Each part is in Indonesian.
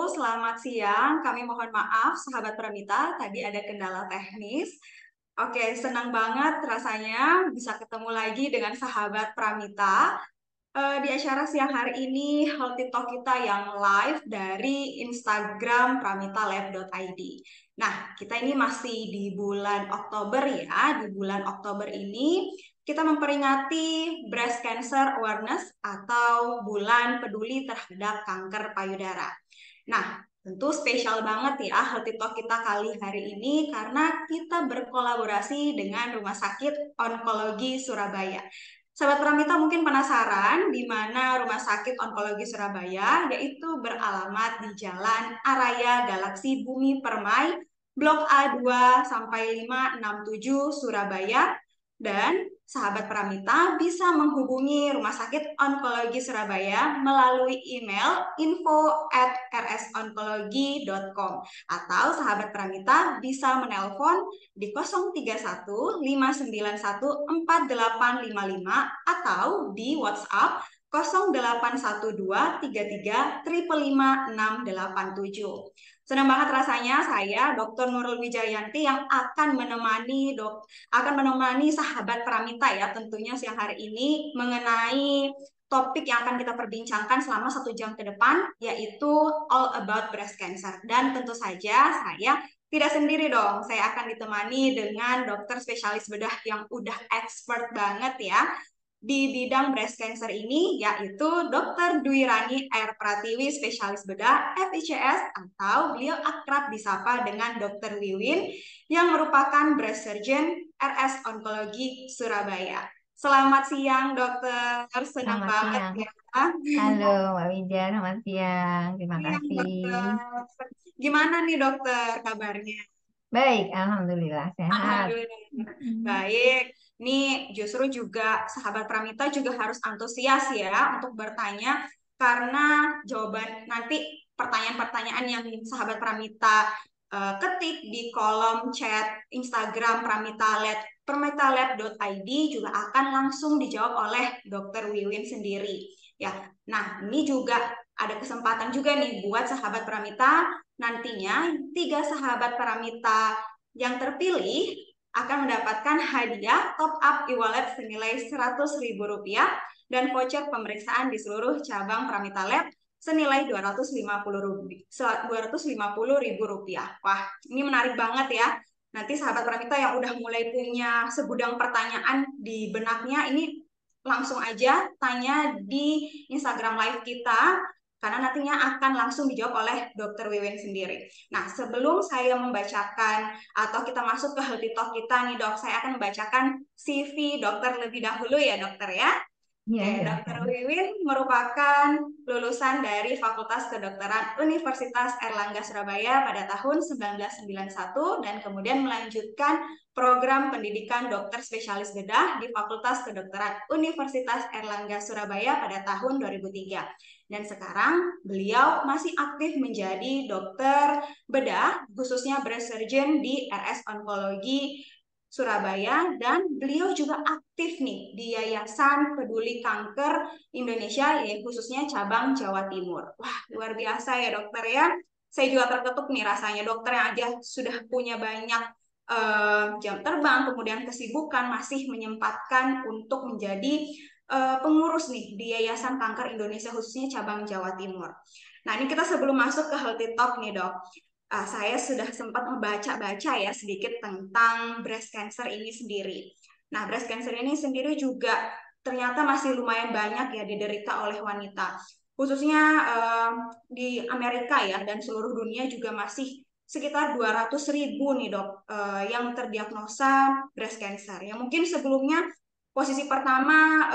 selamat siang. Kami mohon maaf, sahabat Pramita, tadi ada kendala teknis. Oke, senang banget rasanya bisa ketemu lagi dengan sahabat Pramita di acara siang hari ini, Healthy Talk kita yang live dari Instagram pramitalab.id. Nah, kita ini masih di bulan Oktober ya. Di bulan Oktober ini kita memperingati Breast Cancer Awareness atau Bulan Peduli Terhadap Kanker Payudara. Nah, tentu spesial banget ya Healthy Talk kita kali hari ini karena kita berkolaborasi dengan Rumah Sakit Onkologi Surabaya. Sahabat Pramita mungkin penasaran di mana Rumah Sakit Onkologi Surabaya, yaitu beralamat di Jalan Araya Galaksi Bumi Permai, Blok A2 sampai 567 Surabaya. Dan sahabat Pramita bisa menghubungi Rumah Sakit Onkologi Surabaya melalui email info@rsonkologi.com atau sahabat Pramita bisa menelpon di 031 591 4855 atau di WhatsApp 0812 33 555 687. Senang banget rasanya saya Dr. Nurul Wijayanti yang akan menemani sahabat Pramita ya tentunya siang hari ini mengenai topik yang akan kita perbincangkan selama 1 jam ke depan, yaitu all about breast cancer. Dan tentu saja saya tidak sendiri dong, saya akan ditemani dengan dokter spesialis bedah yang udah expert banget ya di bidang breast cancer ini, yaitu Dr. Dwi Rani R. Pratiwi, spesialis bedah FICS, atau beliau akrab disapa dengan Dr. Wiwin, yang merupakan breast surgeon RS Onkologi Surabaya. Selamat siang, dokter. Senang Selamat banget siang. ya. Halo, Mbak Widya. Selamat siang. Terima Siang, kasih. dokter. Gimana nih, dokter, kabarnya? Baik, Alhamdulillah sehat. Alhamdulillah. Mm. Baik. Nih, justru juga sahabat Pramita juga harus antusias ya untuk bertanya karena jawaban nanti pertanyaan-pertanyaan yang sahabat Pramita ketik di kolom chat Instagram pramitalab.id juga akan langsung dijawab oleh Dokter Wiwin sendiri. Ya. Nah, ini juga ada kesempatan juga nih buat sahabat Pramita nantinya 3 sahabat Pramita yang terpilih akan mendapatkan hadiah top up e-wallet senilai Rp100.000 dan voucher pemeriksaan di seluruh cabang Pramita Lab senilai Rp250.000. Wah, ini menarik banget ya. Nanti sahabat Pramita yang udah mulai punya segudang pertanyaan di benaknya, ini langsung aja tanya di Instagram Live kita karena nantinya akan langsung dijawab oleh Dokter Wiwin sendiri. Nah, sebelum saya membacakan atau kita masuk ke Healthy Talk kita nih dok, saya akan membacakan CV dokter lebih dahulu ya dokter ya. Iya, Oke, Dokter silakan. Wiwin merupakan lulusan dari Fakultas Kedokteran Universitas Airlangga Surabaya pada tahun 1991 dan kemudian melanjutkan program pendidikan dokter spesialis bedah di Fakultas Kedokteran Universitas Airlangga Surabaya pada tahun 2003. Dan sekarang beliau masih aktif menjadi dokter bedah, khususnya breast surgeon di RS Onkologi Surabaya, dan beliau juga aktif nih di Yayasan Peduli Kanker Indonesia, ya khususnya cabang Jawa Timur. Wah, luar biasa ya dokter ya. Saya juga terketuk nih rasanya dokter yang aja sudah punya banyak jam terbang, kemudian kesibukan masih menyempatkan untuk menjadi pengurus nih di Yayasan Kanker Indonesia khususnya cabang Jawa Timur. Nah, ini kita sebelum masuk ke Healthy Talk nih dok, saya sudah sempat membaca-baca ya sedikit tentang breast cancer ini sendiri. Nah, breast cancer ini sendiri juga ternyata masih lumayan banyak ya diderita oleh wanita. Khususnya di Amerika ya dan seluruh dunia juga masih sekitar 200.000 nih dok yang terdiagnosa breast cancer. Ya mungkin sebelumnya posisi pertama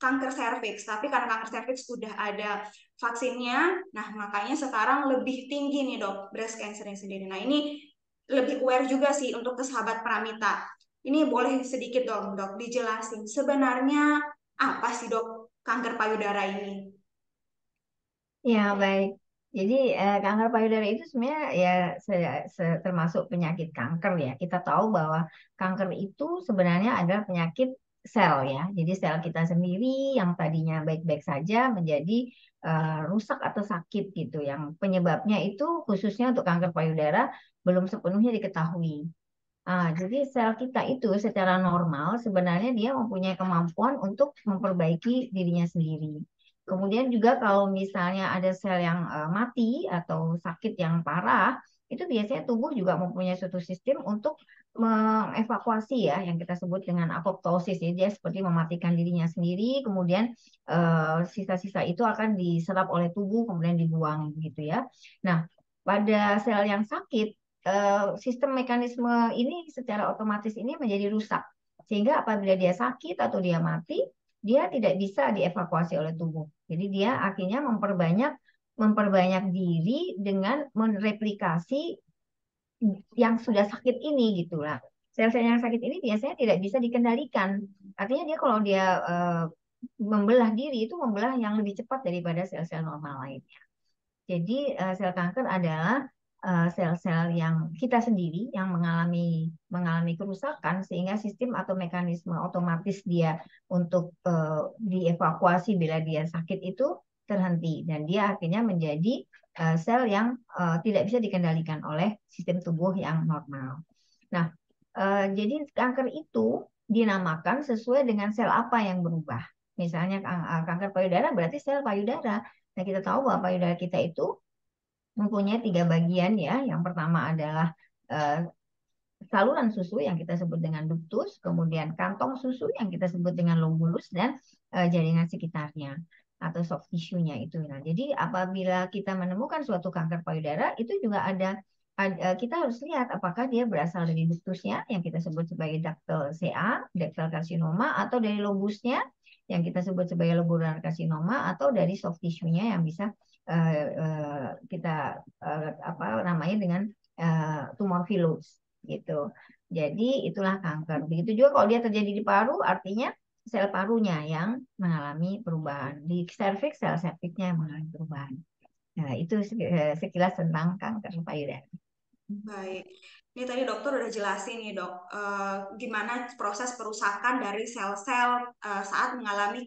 kanker serviks, tapi karena kanker serviks sudah ada vaksinnya, nah makanya sekarang lebih tinggi nih dok breast cancer-nya sendiri. Nah ini lebih aware juga sih untuk ke sahabat Pramita. Ini boleh sedikit dong dok dijelasin sebenarnya apa sih dok kanker payudara ini? Ya, baik. Jadi, kanker payudara itu sebenarnya ya termasuk penyakit kanker ya. Kita tahu bahwa kanker itu sebenarnya adalah penyakit sel ya. Jadi sel kita sendiri yang tadinya baik-baik saja menjadi rusak atau sakit gitu. Yang penyebabnya itu khususnya untuk kanker payudara belum sepenuhnya diketahui. Jadi sel kita itu secara normal sebenarnya dia mempunyai kemampuan untuk memperbaiki dirinya sendiri. Kemudian juga kalau misalnya ada sel yang mati atau sakit yang parah, itu biasanya tubuh juga mempunyai suatu sistem untuk mengevakuasi ya, yang kita sebut dengan apoptosis. Jadi dia seperti mematikan dirinya sendiri, kemudian sisa-sisa itu akan diserap oleh tubuh, kemudian dibuang gitu ya. Nah, pada sel yang sakit sistem mekanisme ini secara otomatis ini menjadi rusak. Sehingga apabila dia sakit atau dia mati, dia tidak bisa dievakuasi oleh tubuh. Jadi dia akhirnya memperbanyak memperbanyak diri dengan mereplikasi yang sudah sakit ini gitu lah. Sel-sel yang sakit ini biasanya tidak bisa dikendalikan. Artinya dia kalau dia membelah diri itu membelah yang lebih cepat daripada sel-sel normal lainnya. Jadi sel kanker adalah sel-sel yang kita sendiri yang mengalami kerusakan sehingga sistem atau mekanisme otomatis dia untuk dievakuasi bila dia sakit itu terhenti dan dia akhirnya menjadi sel yang tidak bisa dikendalikan oleh sistem tubuh yang normal. Nah, jadi kanker itu dinamakan sesuai dengan sel apa yang berubah. Misalnya kanker payudara berarti sel payudara. Nah, kita tahu bahwa payudara kita itu mempunyai 3 bagian ya. Yang pertama adalah eh, saluran susu yang kita sebut dengan ductus, kemudian kantong susu yang kita sebut dengan lobulus, dan jaringan sekitarnya atau soft tissue-nya itu. Nah, jadi apabila kita menemukan suatu kanker payudara, itu juga kita harus lihat apakah dia berasal dari ductusnya yang kita sebut sebagai ductal CA, ductal carcinoma, atau dari lobusnya yang kita sebut sebagai lobular carcinoma, atau dari soft tissue-nya yang bisa kita apa namanya dengan tumor pilus gitu. Jadi itulah kanker. Begitu juga kalau dia terjadi di paru, artinya sel parunya yang mengalami perubahan. Di serviks, sel serviksnya yang mengalami perubahan. Nah, itu sekilas tentang kanker payudara. Baik, ini tadi dokter udah jelasin nih dok, gimana proses perusakan dari sel-sel saat mengalami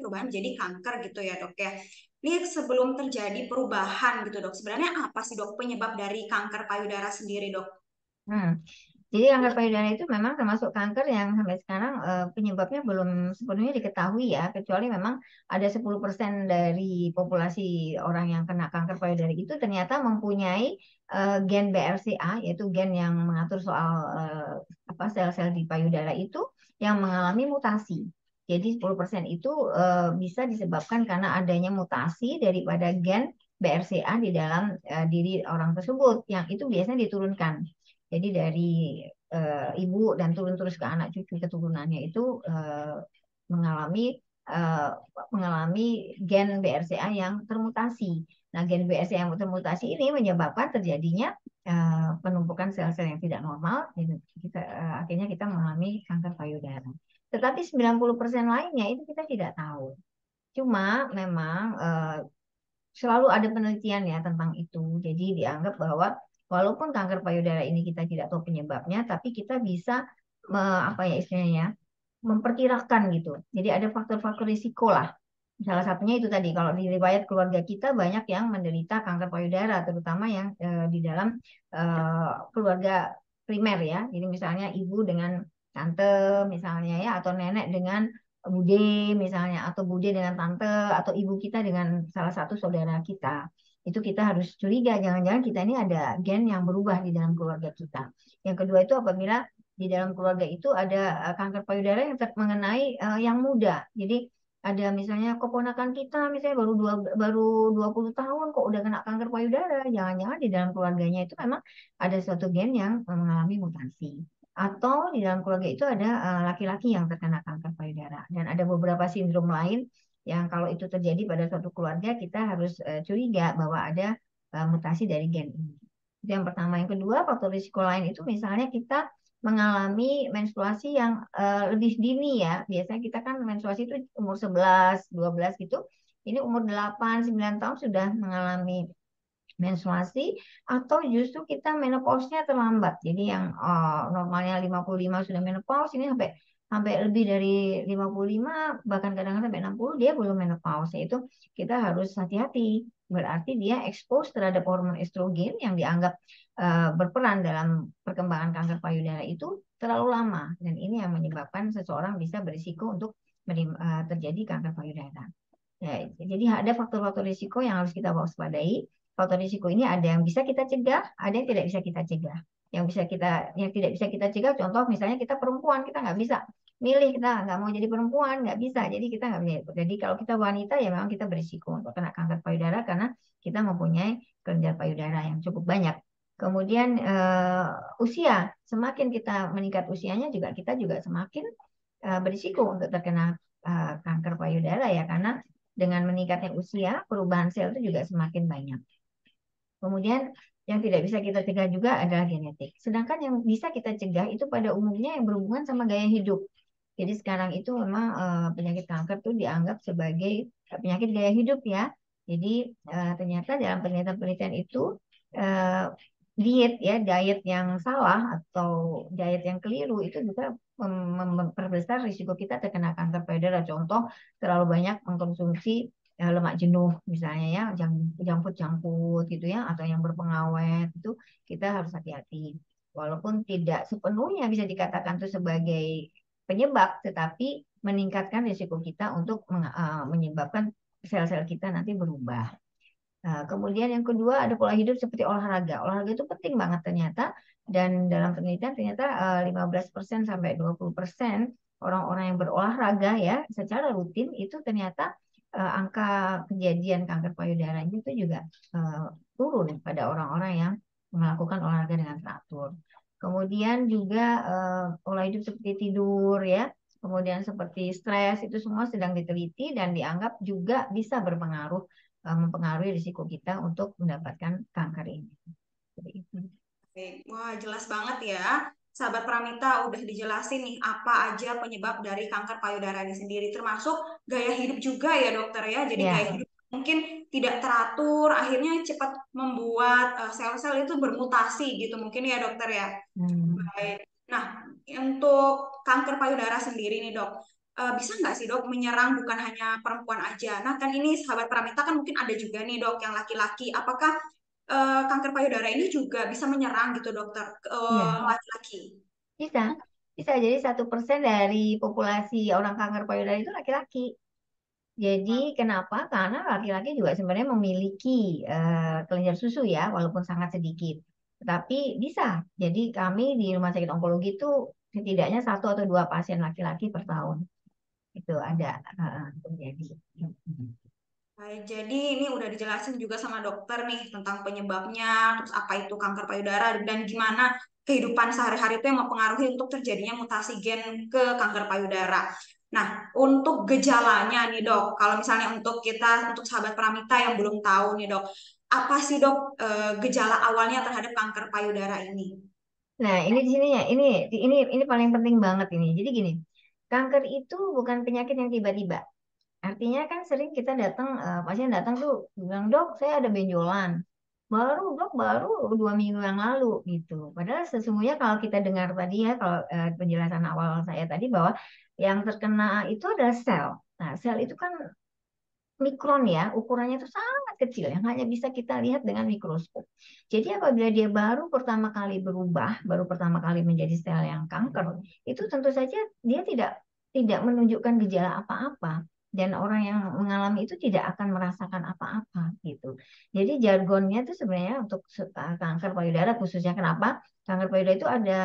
perubahan menjadi kanker gitu ya dok ya. Ini sebelum terjadi perubahan gitu dok, sebenarnya apa sih dok penyebab dari kanker payudara sendiri dok? Hmm. Jadi kanker payudara itu memang termasuk kanker yang sampai sekarang penyebabnya belum sepenuhnya diketahui ya, kecuali memang ada 10% dari populasi orang yang kena kanker payudara itu ternyata mempunyai gen BRCA, yaitu gen yang mengatur soal apa sel-sel di payudara itu yang mengalami mutasi. Jadi 10% itu bisa disebabkan karena adanya mutasi daripada gen BRCA di dalam diri orang tersebut, yang itu biasanya diturunkan. Jadi dari ibu dan turun terus ke anak cucu keturunannya itu mengalami eh, mengalami gen BRCA yang termutasi. Nah, gen BRCA yang termutasi ini menyebabkan terjadinya penumpukan sel-sel yang tidak normal. Jadi akhirnya kita mengalami kanker payudara. Tetapi 90% lainnya itu kita tidak tahu. Cuma memang selalu ada penelitian ya tentang itu. Jadi dianggap bahwa walaupun kanker payudara ini kita tidak tahu penyebabnya, tapi kita bisa apa ya istilahnya ya, memperkirakan gitu. Jadi ada faktor-faktor risiko lah. Salah satunya itu tadi, kalau di riwayat keluarga kita banyak yang menderita kanker payudara, terutama yang di dalam keluarga primer ya. Jadi misalnya ibu dengan tante misalnya ya, atau nenek dengan bude misalnya, atau bude dengan tante, atau ibu kita dengan salah satu saudara kita. Itu kita harus curiga, jangan-jangan kita ini ada gen yang berubah di dalam keluarga kita. Yang kedua itu apabila di dalam keluarga itu ada kanker payudara yang mengenai yang muda. Jadi ada misalnya keponakan kita misalnya baru 20 tahun kok udah kena kanker payudara. Jangan-jangan di dalam keluarganya itu memang ada suatu gen yang mengalami mutasi. Atau di dalam keluarga itu ada laki-laki yang terkena kanker payudara. Dan ada beberapa sindrom lain yang kalau itu terjadi pada suatu keluarga kita harus curiga bahwa ada mutasi dari gen ini. Itu yang pertama. Yang kedua, faktor risiko lain itu misalnya kita mengalami menstruasi yang lebih dini ya. Biasanya kita kan menstruasi itu umur 11, 12 gitu. Ini umur 8, 9 tahun sudah mengalami menstruasi, atau justru kita menopause-nya terlambat. Jadi yang normalnya 55 sudah menopause, ini sampai sampai lebih dari 55, bahkan kadang-kadang sampai 60, dia belum menopause. Itu kita harus hati-hati. Berarti dia expose terhadap hormon estrogen yang dianggap berperan dalam perkembangan kanker payudara itu terlalu lama. Dan ini yang menyebabkan seseorang bisa berisiko untuk terjadi kanker payudara. Ya, jadi ada faktor-faktor risiko yang harus kita waspadai. Faktor risiko ini ada yang bisa kita cegah, ada yang tidak bisa kita cegah. Yang tidak bisa kita cegah, contoh misalnya kita perempuan, kita nggak bisa milih, kita nggak mau jadi perempuan, nggak bisa. Jadi kita nggak bisa. Jadi kalau kita wanita ya memang kita berisiko untuk kena kanker payudara karena kita mempunyai kelenjar payudara yang cukup banyak. Kemudian usia, semakin kita meningkat usianya juga kita juga semakin berisiko untuk terkena kanker payudara ya karena dengan meningkatnya usia, perubahan sel itu juga semakin banyak. Kemudian yang tidak bisa kita cegah juga adalah genetik. Sedangkan yang bisa kita cegah itu pada umumnya yang berhubungan sama gaya hidup. Jadi sekarang itu memang penyakit kanker itu dianggap sebagai penyakit gaya hidup ya. Jadi ternyata dalam penelitian-penelitian itu diet yang salah atau diet yang keliru itu juga memperbesar risiko kita terkena kanker payudara. Contoh terlalu banyak mengkonsumsi lemak jenuh misalnya ya, junk food gitu ya, atau yang berpengawet itu kita harus hati-hati. Walaupun tidak sepenuhnya bisa dikatakan itu sebagai penyebab, tetapi meningkatkan risiko kita untuk menyebabkan sel-sel kita nanti berubah. Kemudian yang kedua ada pola hidup seperti olahraga. Olahraga itu penting banget ternyata dan dalam penelitian ternyata 15% sampai 20% orang-orang yang berolahraga ya secara rutin itu ternyata angka kejadian kanker payudaranya itu juga turun pada orang-orang yang melakukan olahraga dengan teratur. Kemudian juga pola hidup seperti tidur ya, kemudian seperti stres itu semua sedang diteliti dan dianggap juga bisa mempengaruhi risiko kita untuk mendapatkan kanker ini. Oke. Wah, jelas banget ya. Sahabat Pramita udah dijelasin nih apa aja penyebab dari kanker payudara ini sendiri, termasuk gaya hidup juga ya dokter ya. Jadi gaya Ya, hidup mungkin tidak teratur, akhirnya cepat membuat sel-sel itu bermutasi gitu mungkin ya dokter ya. hmm, Baik. Nah, untuk kanker payudara sendiri nih dok, bisa nggak sih dok menyerang bukan hanya perempuan aja? Nah kan ini sahabat Pramita kan mungkin ada juga nih dok yang laki-laki. Apakah kanker payudara ini juga bisa menyerang gitu dokter ke ya laki-laki? bisa. Bisa jadi 1% dari populasi orang kanker payudara itu laki-laki. Jadi kenapa? Karena laki-laki juga sebenarnya memiliki kelenjar susu ya, walaupun sangat sedikit. Tetapi bisa. Jadi kami di rumah sakit onkologi itu setidaknya 1 atau 2 pasien laki-laki per tahun itu ada terjadi. Baik, jadi ini udah dijelasin juga sama dokter nih tentang penyebabnya, terus apa itu kanker payudara dan gimana kehidupan sehari-hari itu yang mempengaruhi untuk terjadinya mutasi gen ke kanker payudara. Nah, untuk gejalanya nih dok, kalau misalnya untuk sahabat Pramita yang belum tahu nih dok, apa sih dok gejala awalnya terhadap kanker payudara ini? Nah, ini di sini ya, ini paling penting banget ini. Jadi gini, kanker itu bukan penyakit yang tiba-tiba. Artinya kan sering kita datang, pasien datang tuh bilang, dok, saya ada benjolan. Dok, baru 2 minggu yang lalu gitu. Padahal sesungguhnya kalau kita dengar tadi ya, kalau penjelasan awal saya tadi bahwa yang terkena itu adalah sel. Nah, sel itu kan mikron ya, ukurannya itu sangat kecil yang hanya bisa kita lihat dengan mikroskop. Jadi apabila dia baru pertama kali berubah, baru pertama kali menjadi sel yang kanker, itu tentu saja dia tidak menunjukkan gejala apa-apa dan orang yang mengalami itu tidak akan merasakan apa-apa gitu. Jadi jargonnya itu sebenarnya untuk kanker payudara khususnya kenapa? Kanker payudara itu ada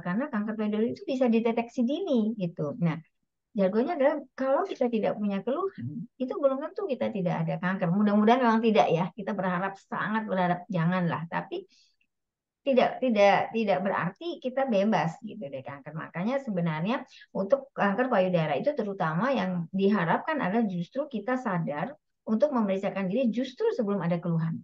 karena kanker payudara itu bisa dideteksi dini gitu. Nah, jagonya adalah kalau kita tidak punya keluhan, itu belum tentu kita tidak ada kanker. Mudah-mudahan memang tidak ya. Kita berharap sangat berharap janganlah. Tapi tidak berarti kita bebas gitu dari kanker. Makanya sebenarnya untuk kanker payudara itu terutama yang diharapkan adalah justru kita sadar untuk memeriksakan diri justru sebelum ada keluhan.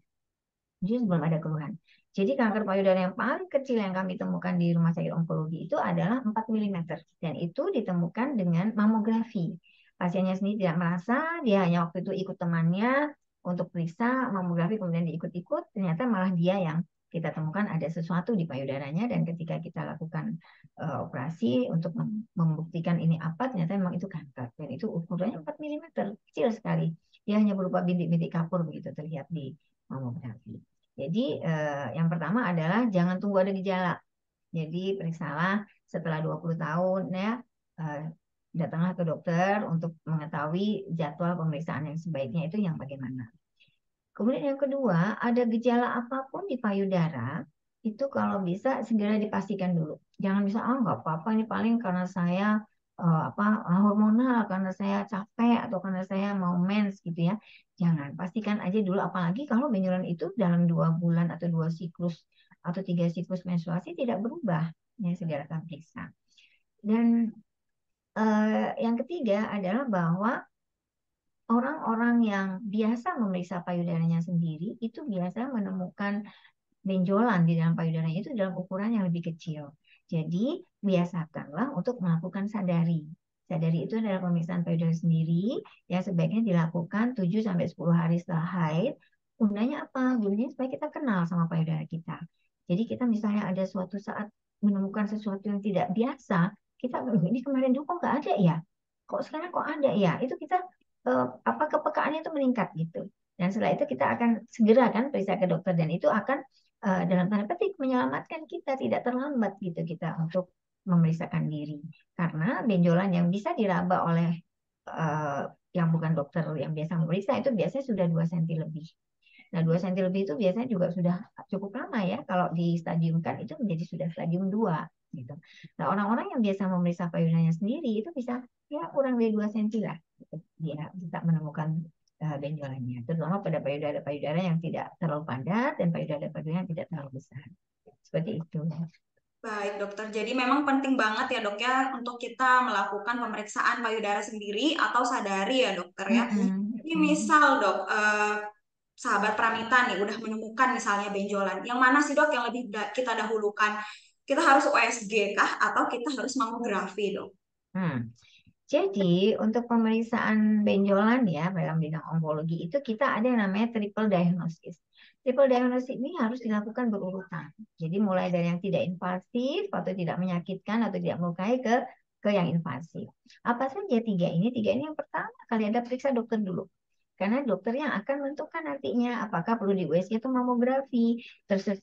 Justru belum ada keluhan. Jadi kanker payudara yang paling kecil yang kami temukan di rumah sakit onkologi itu adalah 4 mm dan itu ditemukan dengan mamografi. Pasiennya sendiri tidak merasa, dia hanya waktu itu ikut temannya untuk periksa mamografi kemudian diikut-ikut, ternyata malah dia yang kita temukan ada sesuatu di payudaranya dan ketika kita lakukan operasi untuk membuktikan dipastikan ini apa, ternyata memang itu kanker. Dan itu ukurannya 4 mm, kecil sekali. Dia hanya berupa bintik-bintik kapur begitu terlihat di mamografi. Jadi yang pertama adalah jangan tunggu ada gejala. Jadi periksalah setelah 20 tahun ya, datanglah ke dokter untuk mengetahui jadwal pemeriksaan yang sebaiknya itu yang bagaimana. Kemudian yang kedua, ada gejala apapun di payudara, itu kalau bisa segera dipastikan dulu. Jangan bisa, nggak apa-apa ini paling karena saya hormonal, karena saya capek atau karena saya mau mens gitu ya. Jangan, pastikan aja dulu. Apalagi kalau benjolan itu dalam 2 bulan atau 2 siklus atau 3 siklus menstruasi tidak berubah, ya segera akan periksa. Dan yang ketiga adalah bahwa orang-orang yang biasa memeriksa payudaranya sendiri itu biasa menemukan benjolan di dalam payudaranya itu dalam ukuran yang lebih kecil. Jadi biasakanlah untuk melakukan sadari. Sadari itu adalah pemeriksaan payudara sendiri yang sebaiknya dilakukan 7 sampai 10 hari setelah haid. Gunanya apa? Gunanya supaya kita kenal sama payudara kita. Jadi kita misalnya ada suatu saat menemukan sesuatu yang tidak biasa, kita ini kemarin dulu kok nggak ada ya? Kok sekarang kok ada ya? Itu kita kepekaannya itu meningkat gitu. Dan setelah itu kita akan segera kan periksa ke dokter dan itu akan dalam tanda petik menyelamatkan kita, tidak terlambat gitu kita untuk memeriksakan diri. Karena benjolan yang bisa diraba oleh yang bukan dokter yang biasa memeriksa itu biasanya sudah 2 cm lebih. Nah, 2 cm lebih itu biasanya juga sudah cukup lama ya. Kalau di stadiumkan itu menjadi sudah stadium 2 gitu. Nah, orang-orang yang biasa memeriksa payudaranya sendiri itu bisa ya kurang dari 2 cm lah. Gitu. Dia bisa menemukan benjolannya. Terutama pada payudara-payudara yang tidak terlalu padat dan payudara-payudara yang tidak terlalu besar. Seperti itu. Baik, dokter. Jadi memang penting banget ya, dok ya, untuk kita melakukan pemeriksaan payudara sendiri atau sadari ya, dokter ya. Mm-mm. Ini misal, dok, sahabat Pramita nih udah menemukan misalnya benjolan. Yang mana sih, dok, yang lebih kita dahulukan? Kita harus USG kah atau kita harus mamografi, dok? Hmm. Jadi untuk pemeriksaan benjolan ya dalam bidang onkologi itu kita ada yang namanya triple diagnosis. Triple diagnosis ini harus dilakukan berurutan. Jadi mulai dari yang tidak invasif atau tidak menyakitkan atau tidak melukai ke yang invasif. Apa saja tiga ini? Tiga ini yang pertama kali ada periksa dokter dulu. Karena dokter yang akan menentukan nantinya apakah perlu di USG atau mamografi.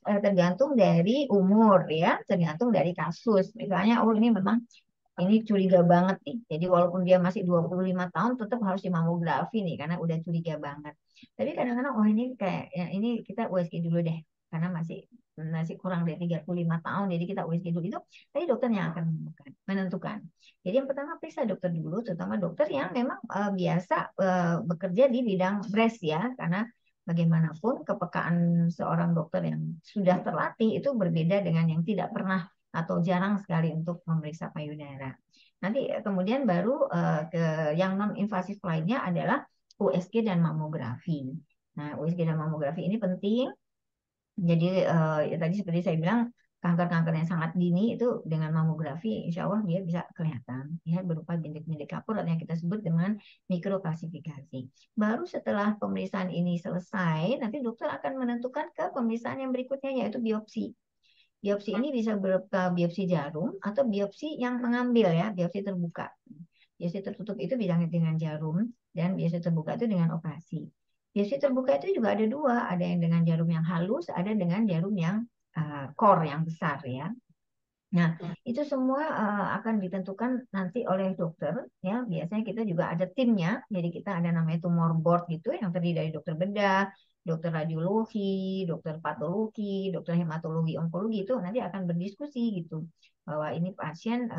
Tergantung dari umur ya, tergantung dari kasus. Misalnya, oh ini memang ini curiga banget nih. Jadi walaupun dia masih 25 tahun tetap harus dimamografi nih karena udah curiga banget. Tapi kadang-kadang oh ini kayak ya, ini kita USG dulu deh karena masih kurang dari 35 tahun jadi kita USG dulu itu tadi dokter yang akan menentukan. Jadi yang pertama periksa dokter dulu terutama dokter yang memang biasa bekerja di bidang breast ya karena bagaimanapun kepekaan seorang dokter yang sudah terlatih itu berbeda dengan yang tidak pernah atau jarang sekali untuk memeriksa payudara. Nanti kemudian baru ke yang non invasif lainnya adalah USG dan mamografi. Nah, USG dan mamografi ini penting. Jadi ya tadi seperti saya bilang kanker-kanker yang sangat dini itu dengan mamografi insya Allah dia bisa kelihatan ya berupa bintik-bintik kapur atau yang kita sebut dengan mikroklasifikasi. Baru setelah pemeriksaan ini selesai, nanti dokter akan menentukan ke pemeriksaan yang berikutnya yaitu biopsi. Biopsi ini bisa berupa biopsi jarum atau biopsi yang mengambil ya, biopsi terbuka. Biopsi tertutup itu bilangnya dengan jarum dan biopsi terbuka itu dengan operasi. Biopsi terbuka itu juga ada dua, ada yang dengan jarum yang halus, ada dengan jarum yang core yang besar ya. Nah, itu semua akan ditentukan nanti oleh dokter ya. Biasanya kita juga ada timnya. Jadi kita ada namanya tumor board gitu yang terdiri dari dokter bedah, dokter radiologi, dokter patologi, dokter hematologi, onkologi itu nanti akan berdiskusi gitu bahwa ini pasien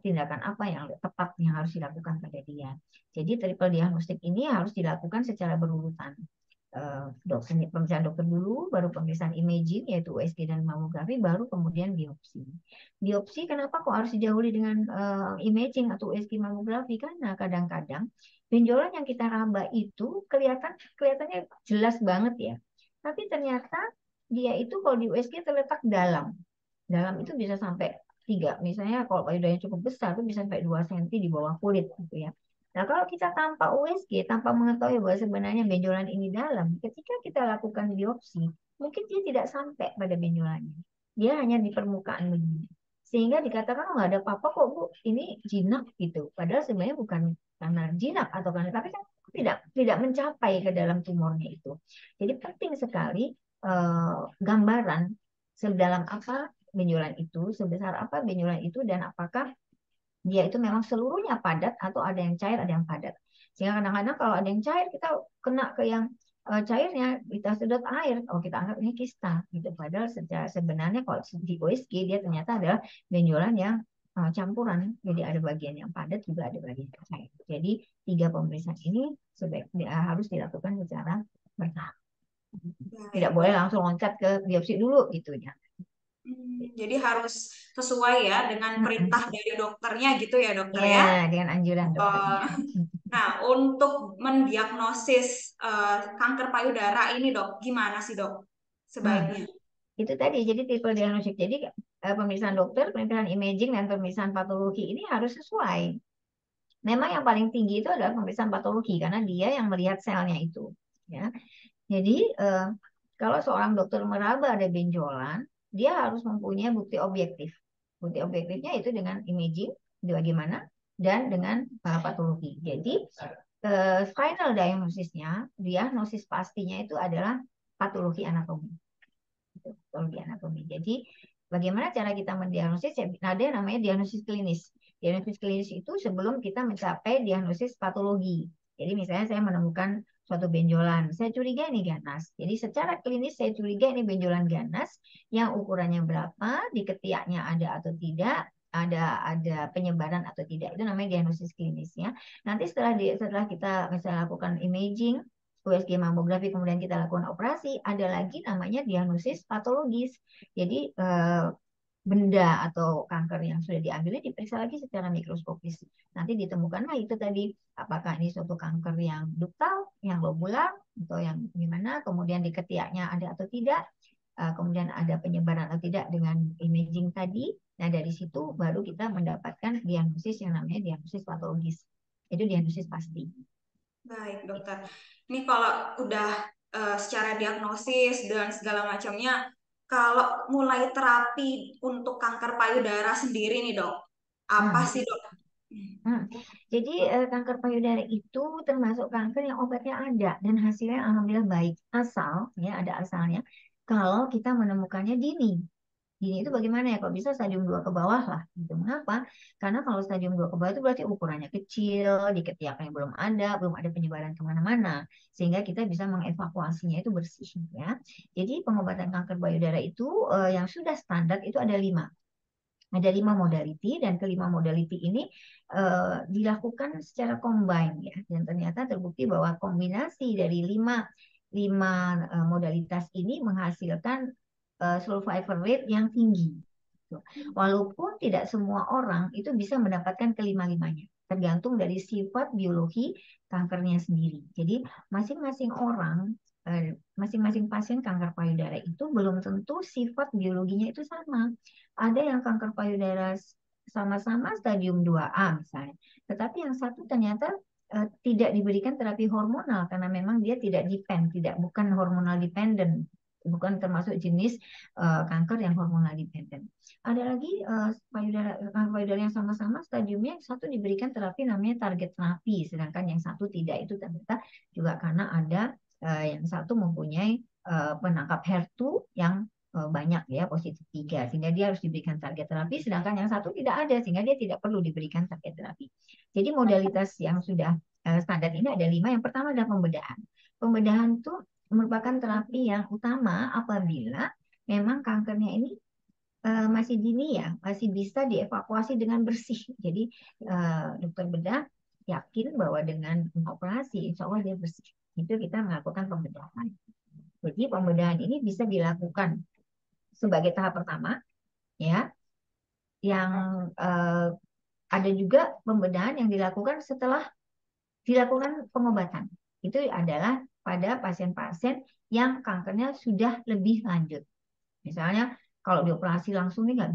tindakan apa yang tepat yang harus dilakukan pada dia. Jadi triple diagnostik ini harus dilakukan secara berurutan pemeriksaan dokter dulu, baru pemeriksaan imaging yaitu USG dan mamografi, baru kemudian biopsi. Biopsi kenapa kok harus didahului dengan imaging atau USG mamografi? Karena kadang-kadang benjolan yang kita raba itu kelihatannya jelas banget ya. Tapi ternyata dia itu kalau di USG terletak dalam. Dalam itu bisa sampai 3. Misalnya kalau payudaranya cukup besar itu bisa sampai 2 cm di bawah kulit gitu ya. Nah, kalau kita tanpa USG, tanpa mengetahui bahwa sebenarnya benjolan ini dalam, ketika kita lakukan biopsi, mungkin dia tidak sampai pada benjolannya. Dia hanya di permukaan begini. Sehingga dikatakan, oh, nggak ada apa-apa kok Bu, ini jinak gitu. Padahal sebenarnya bukan karena jinak atau karena, tapi kan tidak mencapai ke dalam tumornya itu. Jadi penting sekali gambaran sedalam apa benjolan itu, sebesar apa benjolan itu, dan apakah dia itu memang seluruhnya padat atau ada yang cair, ada yang padat. Sehingga kadang-kadang kalau ada yang cair, kita kena ke yang cairnya, kita sedot air, oh kita anggap ini kista gitu. Padahal secara sebenarnya kalau di USG dia ternyata adalah benjolan yang campuran. Jadi ada bagian yang padat, juga ada bagian yang cair. Jadi 3 pemeriksaan ini harus dilakukan secara bertahap. Tidak Baik, boleh dok. langsung loncat ke biopsi dulu gitu ya. Jadi harus sesuai ya dengan Mm-mm. perintah dari dokternya gitu ya dokter Ya, ya. dengan anjuran Eh, dokternya. Nah, untuk mendiagnosis kanker payudara ini dok, gimana sih dok Hmm. sebaiknya? Itu tadi, jadi tipe diagnostik. Jadi pemeriksaan dokter, pemeriksaan imaging, dan pemeriksaan patologi ini harus sesuai. Memang yang paling tinggi itu adalah pemeriksaan patologi karena dia yang melihat selnya itu. Ya, jadi kalau seorang dokter meraba ada benjolan, dia harus mempunyai bukti objektif. Bukti objektifnya itu dengan imaging, itu bagaimana, dan dengan patologi. Jadi final diagnosisnya, diagnosis pastinya itu adalah patologi anatomi. Patologi anatomi. Jadi bagaimana cara kita mendiagnosis? Ada yang namanya diagnosis klinis. Diagnosis klinis itu sebelum kita mencapai diagnosis patologi. Jadi misalnya saya menemukan suatu benjolan, saya curiga ini ganas. Jadi secara klinis saya curiga ini benjolan ganas, yang ukurannya berapa, di ketiaknya ada atau tidak, ada penyebaran atau tidak. Itu namanya diagnosis klinisnya. Nanti setelah kita misalnya lakukan imaging, USG mamografi, kemudian kita lakukan operasi, ada lagi namanya diagnosis patologis. Jadi benda atau kanker yang sudah diambilnya diperiksa lagi secara mikroskopis. Nanti ditemukanlah itu tadi, apakah ini suatu kanker yang duktal, yang lobular, atau yang gimana, kemudian di ketiaknya ada atau tidak, kemudian ada penyebaran atau tidak dengan imaging tadi. Nah, dari situ baru kita mendapatkan diagnosis yang namanya diagnosis patologis. Itu diagnosis pasti. Baik dokter. Ini kalau udah secara diagnosis dan segala macamnya, kalau mulai terapi untuk kanker payudara sendiri nih dok, apa Hmm. sih dok? Hmm. Jadi kanker payudara itu termasuk kanker yang obatnya ada dan hasilnya alhamdulillah baik. Asal ya, ada asalnya, kalau kita menemukannya dini. Dini itu bagaimana ya? Kalau bisa stadium 2 ke bawah lah. Gitu. Mengapa? Karena kalau stadium 2 ke bawah itu berarti ukurannya kecil, di ketiaknya belum ada penyebaran kemana-mana. Sehingga kita bisa mengevakuasinya itu bersih. Ya. Jadi pengobatan kanker payudara itu yang sudah standar itu ada 5. Ada 5 modality, dan kelima modality ini dilakukan secara combine ya, dan ternyata terbukti bahwa kombinasi dari lima modalitas ini menghasilkan survival rate yang tinggi. Walaupun tidak semua orang itu bisa mendapatkan kelima-limanya, tergantung dari sifat biologi kankernya sendiri. Jadi masing-masing orang, masing-masing pasien kanker payudara itu belum tentu sifat biologinya itu sama. Ada yang kanker payudara sama-sama stadium 2A misalnya, tetapi yang satu ternyata tidak diberikan terapi hormonal karena memang dia bukan hormonal dependent, bukan termasuk jenis kanker yang hormonal dependent. Ada lagi kanker payudara yang sama-sama stadiumnya, yang satu diberikan terapi namanya target terapi, sedangkan yang satu tidak. Itu ternyata juga karena ada yang satu mempunyai penangkap HER2 yang banyak ya, positif 3, sehingga dia harus diberikan target terapi, sedangkan yang satu tidak ada, sehingga dia tidak perlu diberikan target terapi. Jadi modalitas yang sudah standar ini ada 5. Yang pertama adalah pembedahan. Pembedahan itu merupakan terapi yang utama apabila memang kankernya ini masih dini ya, masih bisa dievakuasi dengan bersih. Jadi dokter bedah yakin bahwa dengan operasi, insya Allah dia bersih. Itu kita melakukan pembedahan. Jadi pembedahan ini bisa dilakukan sebagai tahap pertama, ya. Yang ada juga pembedahan yang dilakukan setelah dilakukan pengobatan. Itu adalah pada pasien-pasien yang kankernya sudah lebih lanjut. Misalnya kalau dioperasi langsung nih nggak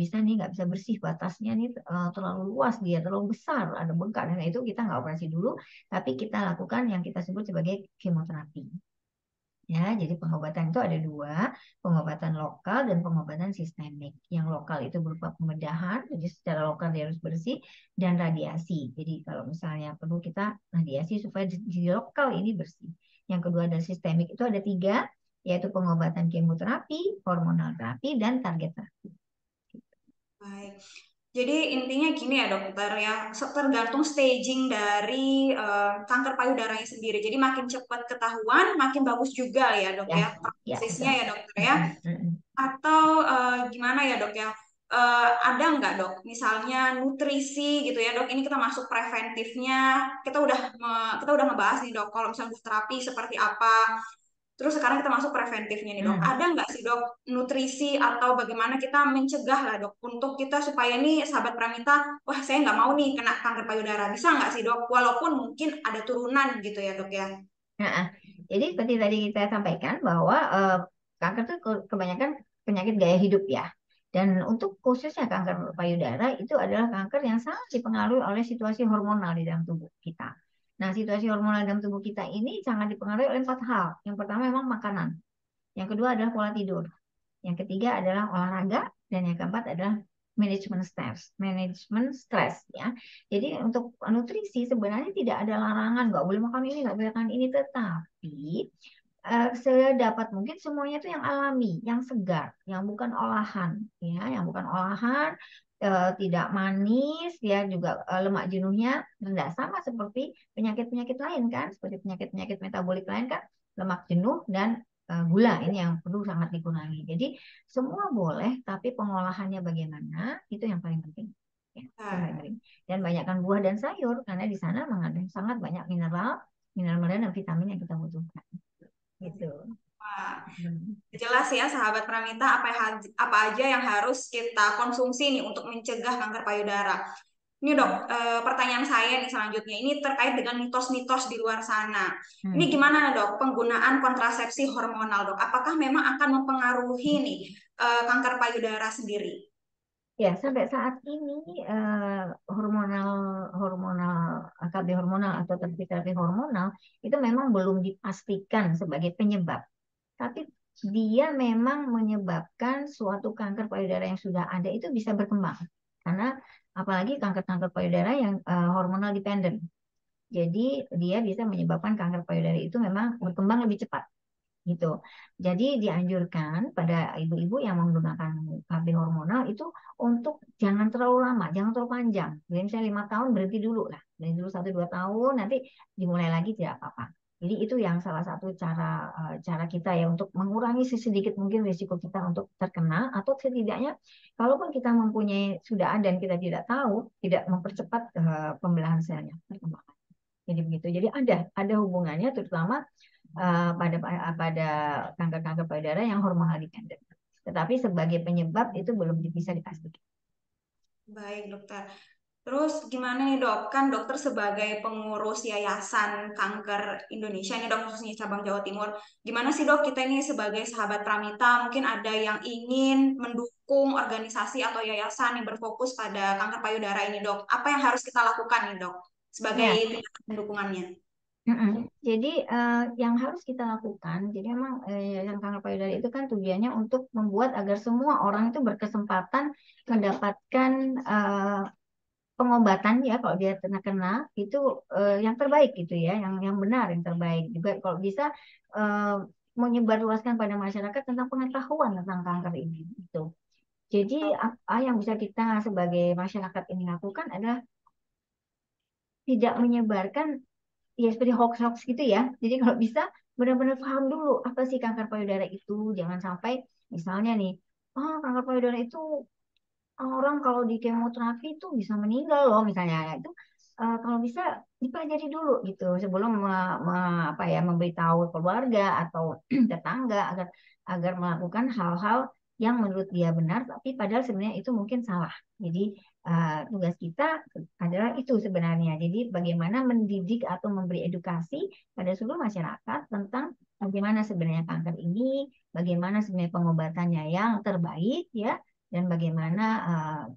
bisa bersih, batasnya nih terlalu luas, dia terlalu besar, ada bengkak, dan itu kita nggak operasi dulu, tapi kita lakukan yang kita sebut sebagai kemoterapi. Ya, jadi pengobatan itu ada dua, pengobatan lokal dan pengobatan sistemik. Yang lokal itu berupa pembedahan, jadi secara lokal dia harus bersih, dan radiasi. Jadi kalau misalnya perlu kita radiasi supaya di lokal ini bersih. Yang kedua ada sistemik itu ada tiga, yaitu pengobatan kemoterapi, hormonal terapi, dan target terapi. Baik. Jadi intinya gini ya dokter ya, tergantung staging dari kanker payudaranya sendiri. Jadi makin cepat ketahuan, makin bagus juga ya dok Ya, ya ya prosesnya betul. ya dokter ya. Mm-mm, mm-mm. Atau gimana ya dok ya? Ada nggak dok, misalnya nutrisi gitu ya dok? Ini kita masuk preventifnya. Kita udah ngebahas nih dok. Kalau misalnya terapi seperti apa? Terus sekarang kita masuk preventifnya nih dok. Hmm. Ada nggak sih dok nutrisi atau bagaimana kita mencegah lah dok untuk kita supaya nih sahabat Pramita, wah saya nggak mau nih kena kanker payudara. Bisa nggak sih dok? Walaupun mungkin ada turunan gitu ya dok ya. Nah, jadi seperti tadi kita sampaikan bahwa kanker itu kebanyakan penyakit gaya hidup ya. Dan untuk khususnya kanker payudara itu adalah kanker yang sangat dipengaruhi oleh situasi hormonal di dalam tubuh kita. Nah, situasi hormonal dalam tubuh kita ini sangat dipengaruhi oleh empat hal. Yang pertama memang makanan. Yang kedua adalah pola tidur. Yang ketiga adalah olahraga dan yang keempat adalah manajemen stres ya. Jadi untuk nutrisi sebenarnya tidak ada larangan, nggak boleh makan ini, nggak boleh makan ini, tetapi sedapat mungkin semuanya itu yang alami, yang segar, yang bukan olahan ya, yang bukan olahan, tidak manis ya, juga lemak jenuhnya rendah sama seperti penyakit-penyakit lain kan, seperti penyakit-penyakit metabolik lain kan, lemak jenuh dan gula ini yang perlu sangat dikurangi. Jadi semua boleh, tapi pengolahannya bagaimana itu yang paling penting. Ya, itu yang paling Nah, penting. Dan banyakkan buah dan sayur karena di sana mengandung sangat banyak mineral, mineral dan vitamin yang kita butuhkan. Gitu. wah, Hmm. jelas ya sahabat Pramita apa aja yang harus kita konsumsi nih untuk mencegah kanker payudara. Ini dok, pertanyaan saya nih selanjutnya ini terkait dengan mitos-mitos di luar sana. Ini Hmm. gimana dok penggunaan kontrasepsi hormonal dok? Apakah memang akan mempengaruhi nih kanker payudara sendiri? Ya, sampai saat ini eh, hormonal hormonal AKB hormonal atau terapi-terapi hormonal itu memang belum dipastikan sebagai penyebab. Tapi dia memang menyebabkan suatu kanker payudara yang sudah ada itu bisa berkembang. Karena apalagi kanker-kanker payudara yang hormonal dependent. Jadi dia bisa menyebabkan kanker payudara itu memang berkembang lebih cepat gitu. Jadi dianjurkan pada ibu-ibu yang menggunakan KB hormonal itu untuk jangan terlalu lama, jangan terlalu panjang. Jadi misalnya 5 tahun berhenti dulu lah, dari dulu 1 2 tahun nanti dimulai lagi tidak apa-apa. Jadi itu yang salah satu cara kita ya untuk mengurangi sedikit mungkin risiko kita untuk terkena atau setidaknya kalaupun kita mempunyai sudah ada dan kita tidak tahu tidak mempercepat pembelahan selnya perkembangan. Jadi begitu. Jadi ada hubungannya terutama pada kanker-kanker payudara yang hormonal dependent. Tetapi sebagai penyebab itu belum bisa dipastikan. Baik dokter. Terus gimana nih dok? Kan dokter sebagai pengurus Yayasan Kanker Indonesia nih dok, khususnya cabang Jawa Timur. Gimana sih dok kita ini sebagai sahabat Pramita mungkin ada yang ingin mendukung organisasi atau yayasan yang berfokus pada kanker payudara ini dok? Apa yang harus kita lakukan nih dok sebagai Ya, tindakan pendukungannya? jadi yang harus kita lakukan, jadi memang yang kanker payudara itu kan tujuannya untuk membuat agar semua orang itu berkesempatan mendapatkan pengobatan ya kalau dia kena itu yang terbaik gitu ya, yang benar yang terbaik juga kalau bisa eh, menyebarluaskan pada masyarakat tentang pengetahuan tentang kanker ini gitu. Jadi apa yang bisa kita sebagai masyarakat ini lakukan adalah tidak menyebarkan ya seperti hoax-hoax gitu ya. Jadi kalau bisa benar-benar paham dulu apa sih kanker payudara itu. Jangan sampai misalnya nih, oh kanker payudara itu orang kalau di kemoterapi itu bisa meninggal loh misalnya. Ya, itu kalau bisa dipelajari dulu gitu sebelum apa ya memberitahu keluarga atau tetangga agar agar melakukan hal-hal yang menurut dia benar tapi padahal sebenarnya itu mungkin salah. Jadi tugas kita adalah itu sebenarnya. Jadi bagaimana mendidik atau memberi edukasi pada seluruh masyarakat tentang bagaimana sebenarnya kanker ini, bagaimana sebenarnya pengobatannya yang terbaik ya dan bagaimana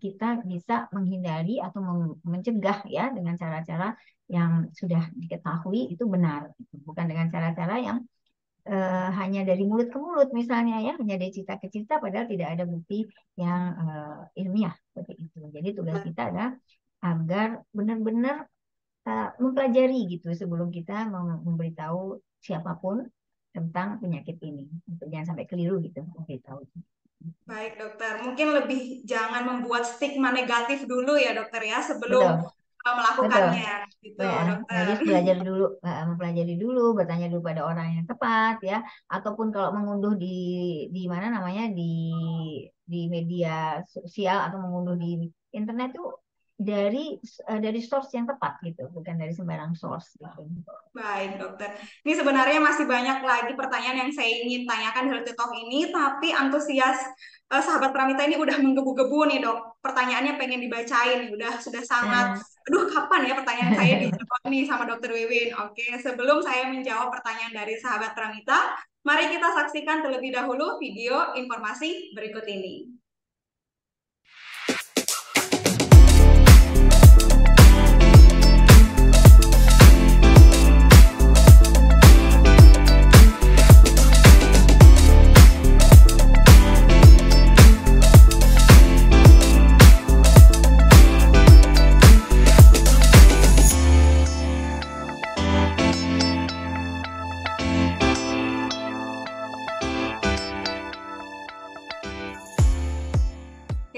kita bisa menghindari atau mencegah ya dengan cara-cara yang sudah diketahui itu benar, gitu. Bukan dengan cara-cara yang hanya dari mulut ke mulut misalnya ya, hanya dari cerita ke cerita padahal tidak ada bukti yang ilmiah seperti itu. Jadi tugas kita adalah agar benar-benar mempelajari gitu sebelum kita memberitahu siapapun tentang penyakit ini. Untuk jangan sampai keliru gitu memberitahu. Baik, dokter. Mungkin lebih jangan membuat stigma negatif dulu ya, dokter ya, sebelum Betul, betul. melakukannya, gitu, Ya, dokter. harus belajar dulu, mempelajari dulu, bertanya dulu pada orang yang tepat ya, ataupun kalau mengunduh di mana namanya di media sosial atau mengunduh di internet tuh dari source yang tepat gitu, bukan dari sembarang source gitu. Baik, dokter. Ini sebenarnya masih banyak lagi pertanyaan yang saya ingin tanyakan di Healthy Talk ini, tapi antusias sahabat Pramita ini udah menggebu-gebu nih, dok. Pertanyaannya pengen dibacain nih, sudah sangat, Eh, aduh kapan ya pertanyaan saya dijawab nih sama dokter Wiwin. Oke, sebelum saya menjawab pertanyaan dari sahabat Pramita, mari kita saksikan terlebih dahulu video informasi berikut ini.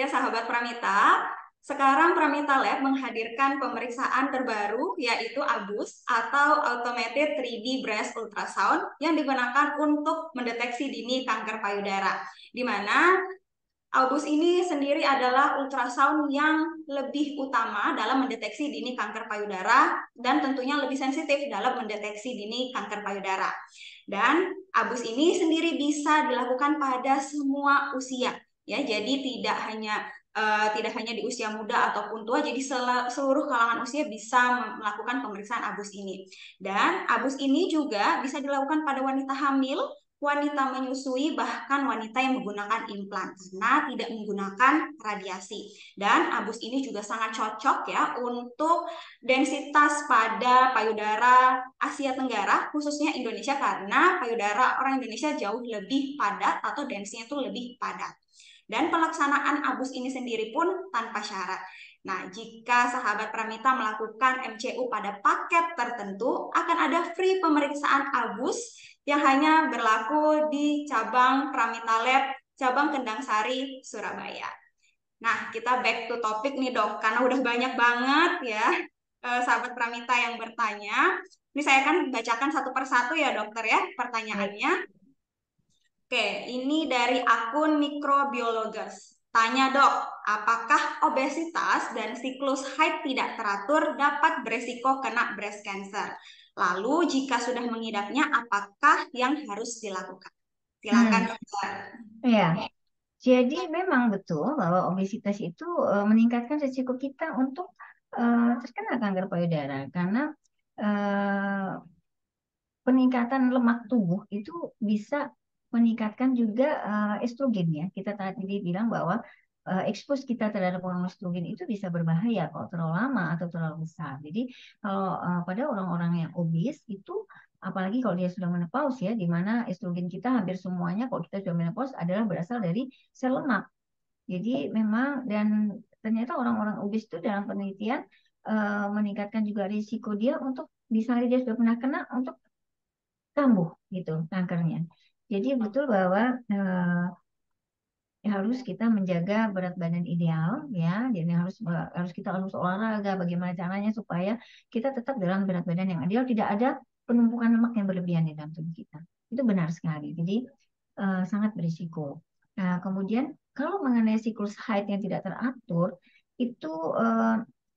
Ya, sahabat Pramita, sekarang Pramita Lab menghadirkan pemeriksaan terbaru yaitu ABUS atau Automated 3D Breast Ultrasound yang digunakan untuk mendeteksi dini kanker payudara. Di mana ABUS ini sendiri adalah ultrasound yang lebih utama dalam mendeteksi dini kanker payudara dan tentunya lebih sensitif dalam mendeteksi dini kanker payudara. Dan ABUS ini sendiri bisa dilakukan pada semua usia. Ya, jadi tidak hanya di usia muda ataupun tua, jadi seluruh kalangan usia bisa melakukan pemeriksaan ABUS ini. Dan ABUS ini juga bisa dilakukan pada wanita hamil, wanita menyusui, bahkan wanita yang menggunakan implan karena tidak menggunakan radiasi. Dan ABUS ini juga sangat cocok ya untuk densitas pada payudara Asia Tenggara, khususnya Indonesia, karena payudara orang Indonesia jauh lebih padat atau densinya itu lebih padat. Dan pelaksanaan ABUS ini sendiri pun tanpa syarat. Nah, jika sahabat Pramita melakukan MCU pada paket tertentu, akan ada free pemeriksaan ABUS yang hanya berlaku di cabang Pramita Lab, cabang Kendang Sari, Surabaya. Nah, kita back to topic nih, dok, karena udah banyak banget ya sahabat Pramita yang bertanya. Ini saya akan bacakan satu persatu ya, dokter ya, baik. pertanyaannya. Oke, ini dari akun Microbiologers. Tanya dok, apakah obesitas dan siklus haid tidak teratur dapat beresiko kena breast cancer? Lalu jika sudah mengidapnya, apakah yang harus dilakukan? Silakan Hmm, dokter. ya. Jadi memang betul bahwa obesitas itu meningkatkan risiko kita untuk terkena kanker payudara karena eh, peningkatan lemak tubuh itu bisa meningkatkan juga estrogen ya. Kita tadi bilang bahwa ekspos kita terhadap hormon estrogen itu bisa berbahaya kalau terlalu lama atau terlalu besar. Jadi kalau pada orang-orang yang obes itu apalagi kalau dia sudah menopause ya, di mana estrogen kita hampir semuanya kalau kita sudah menopause adalah berasal dari sel lemak. Jadi memang dan ternyata orang-orang obes itu dalam penelitian meningkatkan juga risiko dia untuk misalnya dia sudah pernah kena untuk kambuh gitu kankernya. Jadi betul bahwa harus kita menjaga berat badan ideal ya. Jadi harus kita harus olahraga bagaimana caranya supaya kita tetap dalam berat badan yang ideal, tidak ada penumpukan lemak yang berlebihan di dalam tubuh kita. Itu benar sekali. Jadi sangat berisiko. Nah, kemudian kalau mengenai siklus haid yang tidak teratur itu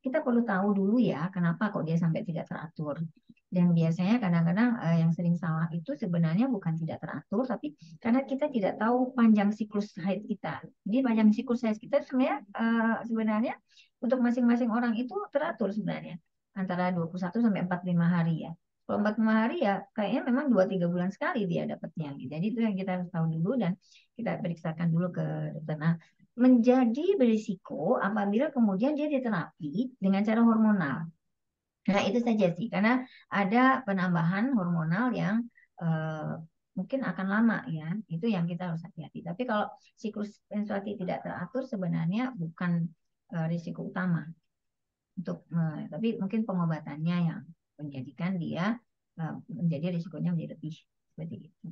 kita perlu tahu dulu ya kenapa kok dia sampai tidak teratur. Dan biasanya kadang-kadang yang sering salah itu sebenarnya bukan tidak teratur, tapi karena kita tidak tahu panjang siklus haid kita. Jadi panjang siklus haid kita sebenarnya untuk masing-masing orang itu teratur sebenarnya antara 21 sampai 45 hari ya. Kalau 45 hari ya kayaknya memang 2-3 bulan sekali dia dapatnya. Gitu. Jadi itu yang kita harus tahu dulu dan kita periksakan dulu ke dokter. Nah, menjadi berisiko apabila kemudian dia diterapi dengan cara hormonal. Nah, itu saja sih, karena ada penambahan hormonal yang mungkin akan lama ya. Itu yang kita harus hati-hati. Tapi kalau siklus menstruasi tidak teratur sebenarnya bukan risiko utama untuk tapi mungkin pengobatannya yang menjadikan dia menjadi risikonya menjadi lebih seperti itu.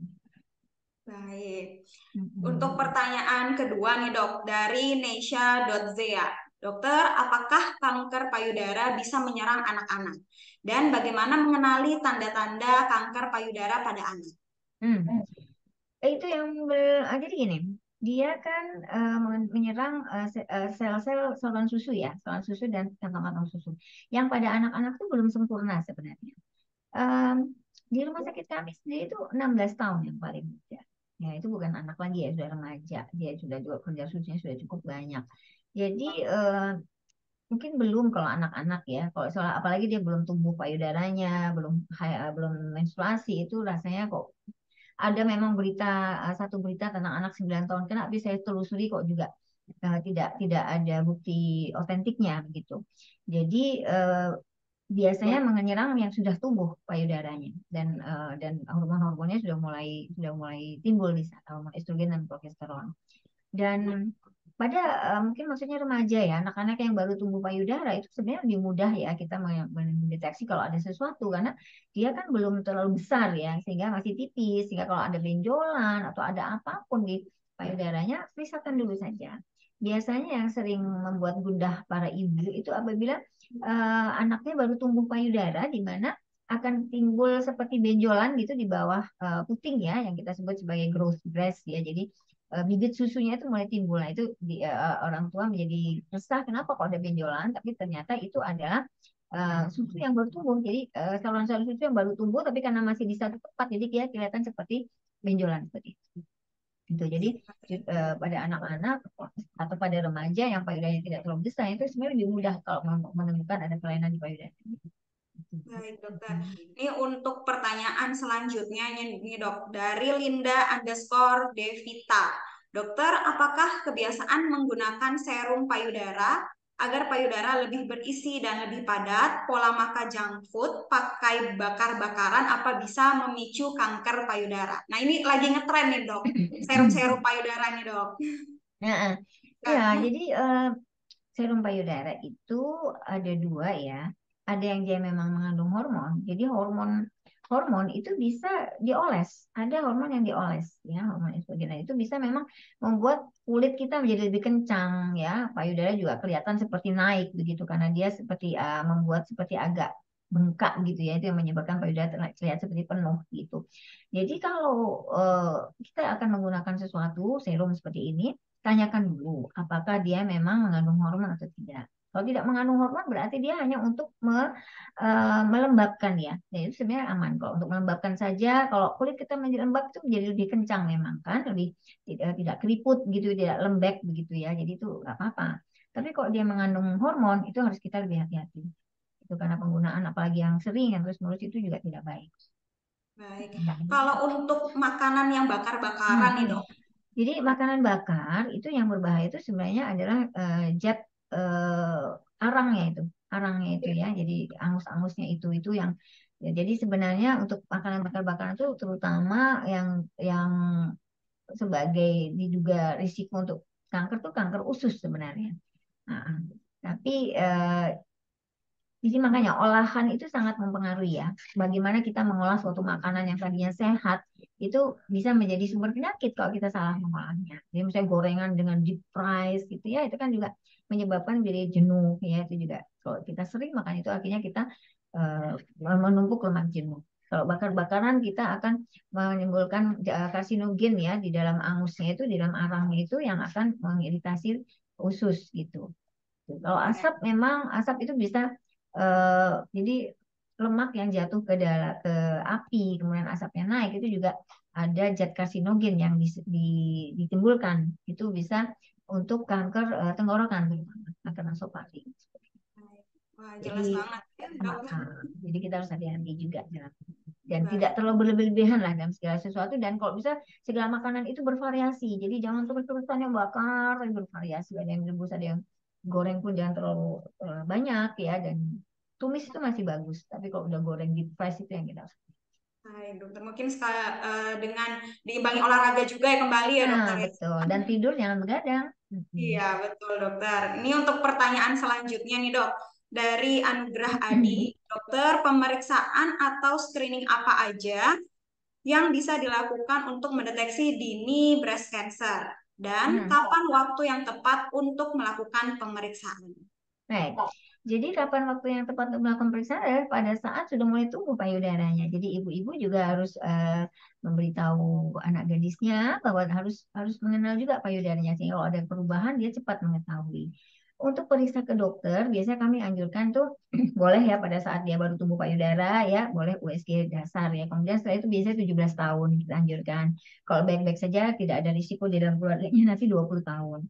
Baik. Untuk Mm-mm. pertanyaan kedua nih dok, dari Neisha.zea. Dokter, apakah kanker payudara bisa menyerang anak-anak? Dan bagaimana mengenali tanda-tanda kanker payudara pada anak? Hmm. Itu yang jadi gini, dia kan menyerang sel-sel saluran susu ya, saluran susu dan kantong-kantong susu. Yang pada anak-anak itu belum sempurna sebenarnya. Em, di rumah sakit kami sendiri itu 16 tahun yang paling muda. Ya, itu bukan anak lagi ya, sudah remaja. Dia sudah juga kerja susunya sudah cukup banyak. Jadi mungkin belum kalau anak-anak ya. Kalau soal apalagi dia belum tumbuh payudaranya, belum menstruasi itu rasanya kok ada memang berita satu berita tentang anak 9 tahun kena, tapi saya telusuri kok juga tidak ada bukti otentiknya begitu. Jadi biasanya menyerang yang sudah tumbuh payudaranya dan hormon-hormonnya sudah mulai timbul di sana, hormon estrogen dan progesteron. Dan pada mungkin maksudnya remaja ya, anak-anak yang baru tumbuh payudara itu sebenarnya lebih mudah ya kita mendeteksi kalau ada sesuatu karena dia kan belum terlalu besar ya, sehingga masih tipis, sehingga kalau ada benjolan atau ada apapun di payudaranya, periksakan dulu saja. Biasanya yang sering membuat gundah para ibu itu apabila anaknya baru tumbuh payudara, di mana akan timbul seperti benjolan gitu di bawah puting ya, yang kita sebut sebagai growth breast ya. Jadi bibit susunya itu mulai timbul. Nah, itu orang tua menjadi resah kenapa kok ada benjolan, tapi ternyata itu adalah susu yang baru tumbuh. Jadi saluran-saluran susu yang baru tumbuh, tapi karena masih di satu tempat, jadi dia kelihatan seperti benjolan seperti itu. Gitu. Jadi pada anak-anak atau pada remaja yang payudaranya tidak terlalu besar itu sebenarnya lebih mudah kalau menemukan ada kelainan di payudara. Baik, dokter. Ini untuk pertanyaan selanjutnya ini, dok. Dari Linda_Devita. Dokter, apakah kebiasaan menggunakan serum payudara agar payudara lebih berisi dan lebih padat, pola makan junk food, pakai bakar-bakaran, apa bisa memicu kanker payudara? Nah, ini lagi ngetren nih, dok. Serum-serum payudara nih, dok. Nah, ya, Nah, jadi serum payudara itu ada dua ya. Ada yang dia memang mengandung hormon. Jadi hormon hormon itu bisa dioles. Ada hormon yang dioles ya, hormon estrogen. Nah, itu bisa memang membuat kulit kita menjadi lebih kencang ya. Payudara juga kelihatan seperti naik begitu karena dia seperti membuat seperti agak bengkak gitu ya. Itu yang menyebabkan payudara terlihat seperti penuh gitu. Jadi kalau kita akan menggunakan sesuatu serum seperti ini, tanyakan dulu apakah dia memang mengandung hormon atau tidak. Kalau tidak mengandung hormon berarti dia hanya untuk melembabkan ya. Jadi itu sebenarnya aman. Kalau untuk melembabkan saja, kalau kulit kita menjadi lembab itu menjadi lebih kencang memang kan, lebih tidak keriput gitu, tidak lembek begitu ya. Jadi itu nggak apa-apa. Tapi kalau dia mengandung hormon itu harus kita lebih hati-hati. Itu karena penggunaan apalagi yang sering yang terus-menerus itu juga tidak baik. baik. Hmm. Kalau untuk makanan yang bakar-bakaran nih, Hmm. dok. Jadi makanan bakar itu yang berbahaya itu sebenarnya adalah zat arangnya itu, ya. Jadi angus-angusnya itu yang ya, jadi sebenarnya untuk makanan bakar-bakaran itu terutama yang sebagai diduga risiko untuk kanker tuh kanker usus sebenarnya. Nah, tapi jadi makanya olahan itu sangat mempengaruhi ya. Bagaimana kita mengolah suatu makanan yang tadinya sehat itu bisa menjadi sumber penyakit kalau kita salah mengolahnya. Jadi misalnya gorengan dengan deep fries gitu ya, itu kan juga menyebabkan jadi jenuh ya. Itu juga kalau kita sering makan itu akhirnya kita eh, menumpuk lemak jenuh. Kalau bakar-bakaran kita akan menimbulkan karsinogen ya di dalam angusnya itu, di dalam arangnya itu yang akan mengiritasi usus gitu. Kalau asap memang asap itu bisa jadi lemak yang jatuh ke api kemudian asapnya naik itu juga ada zat karsinogen yang ditimbulkan itu bisa untuk kanker tenggorokan terutama kanker nasofaring. Wah, Jadi jelas banget ya, dok. jadi kita harus hati-hati juga dan tidak Baik. terlalu berlebihan lah dalam segala sesuatu dan kalau bisa segala makanan itu bervariasi jadi jangan terus-terusan yang bakar yang bervariasi ada yang rebus ada yang goreng pun jangan terlalu banyak ya dan tumis itu masih bagus tapi kalau udah goreng deep fry itu yang kita harus Baik, dokter. Mungkin dengan diimbangi olahraga juga ya kembali ya Nah, dokter ya. betul. Dan tidur jangan begadang. Iya, betul dokter. Ini untuk pertanyaan selanjutnya nih dok. Dari Anugrah Adi, dokter, pemeriksaan atau screening apa aja yang bisa dilakukan untuk mendeteksi dini breast cancer? Dan kapan waktu yang tepat untuk melakukan pemeriksaan? Baik. Jadi kapan waktu yang tepat untuk melakukan pemeriksaan adalah pada saat sudah mulai tumbuh payudaranya. Jadi ibu-ibu juga harus memberitahu anak gadisnya bahwa harus harus mengenal juga payudaranya sehingga kalau ada perubahan dia cepat mengetahui. Untuk periksa ke dokter, biasanya kami anjurkan tuh boleh ya pada saat dia baru tumbuh payudara ya, boleh USG dasar ya. Kemudian setelah itu biasanya 17 tahun kita anjurkan. Kalau baik-baik saja tidak ada risiko di dalam keluarganya nanti 20 tahun.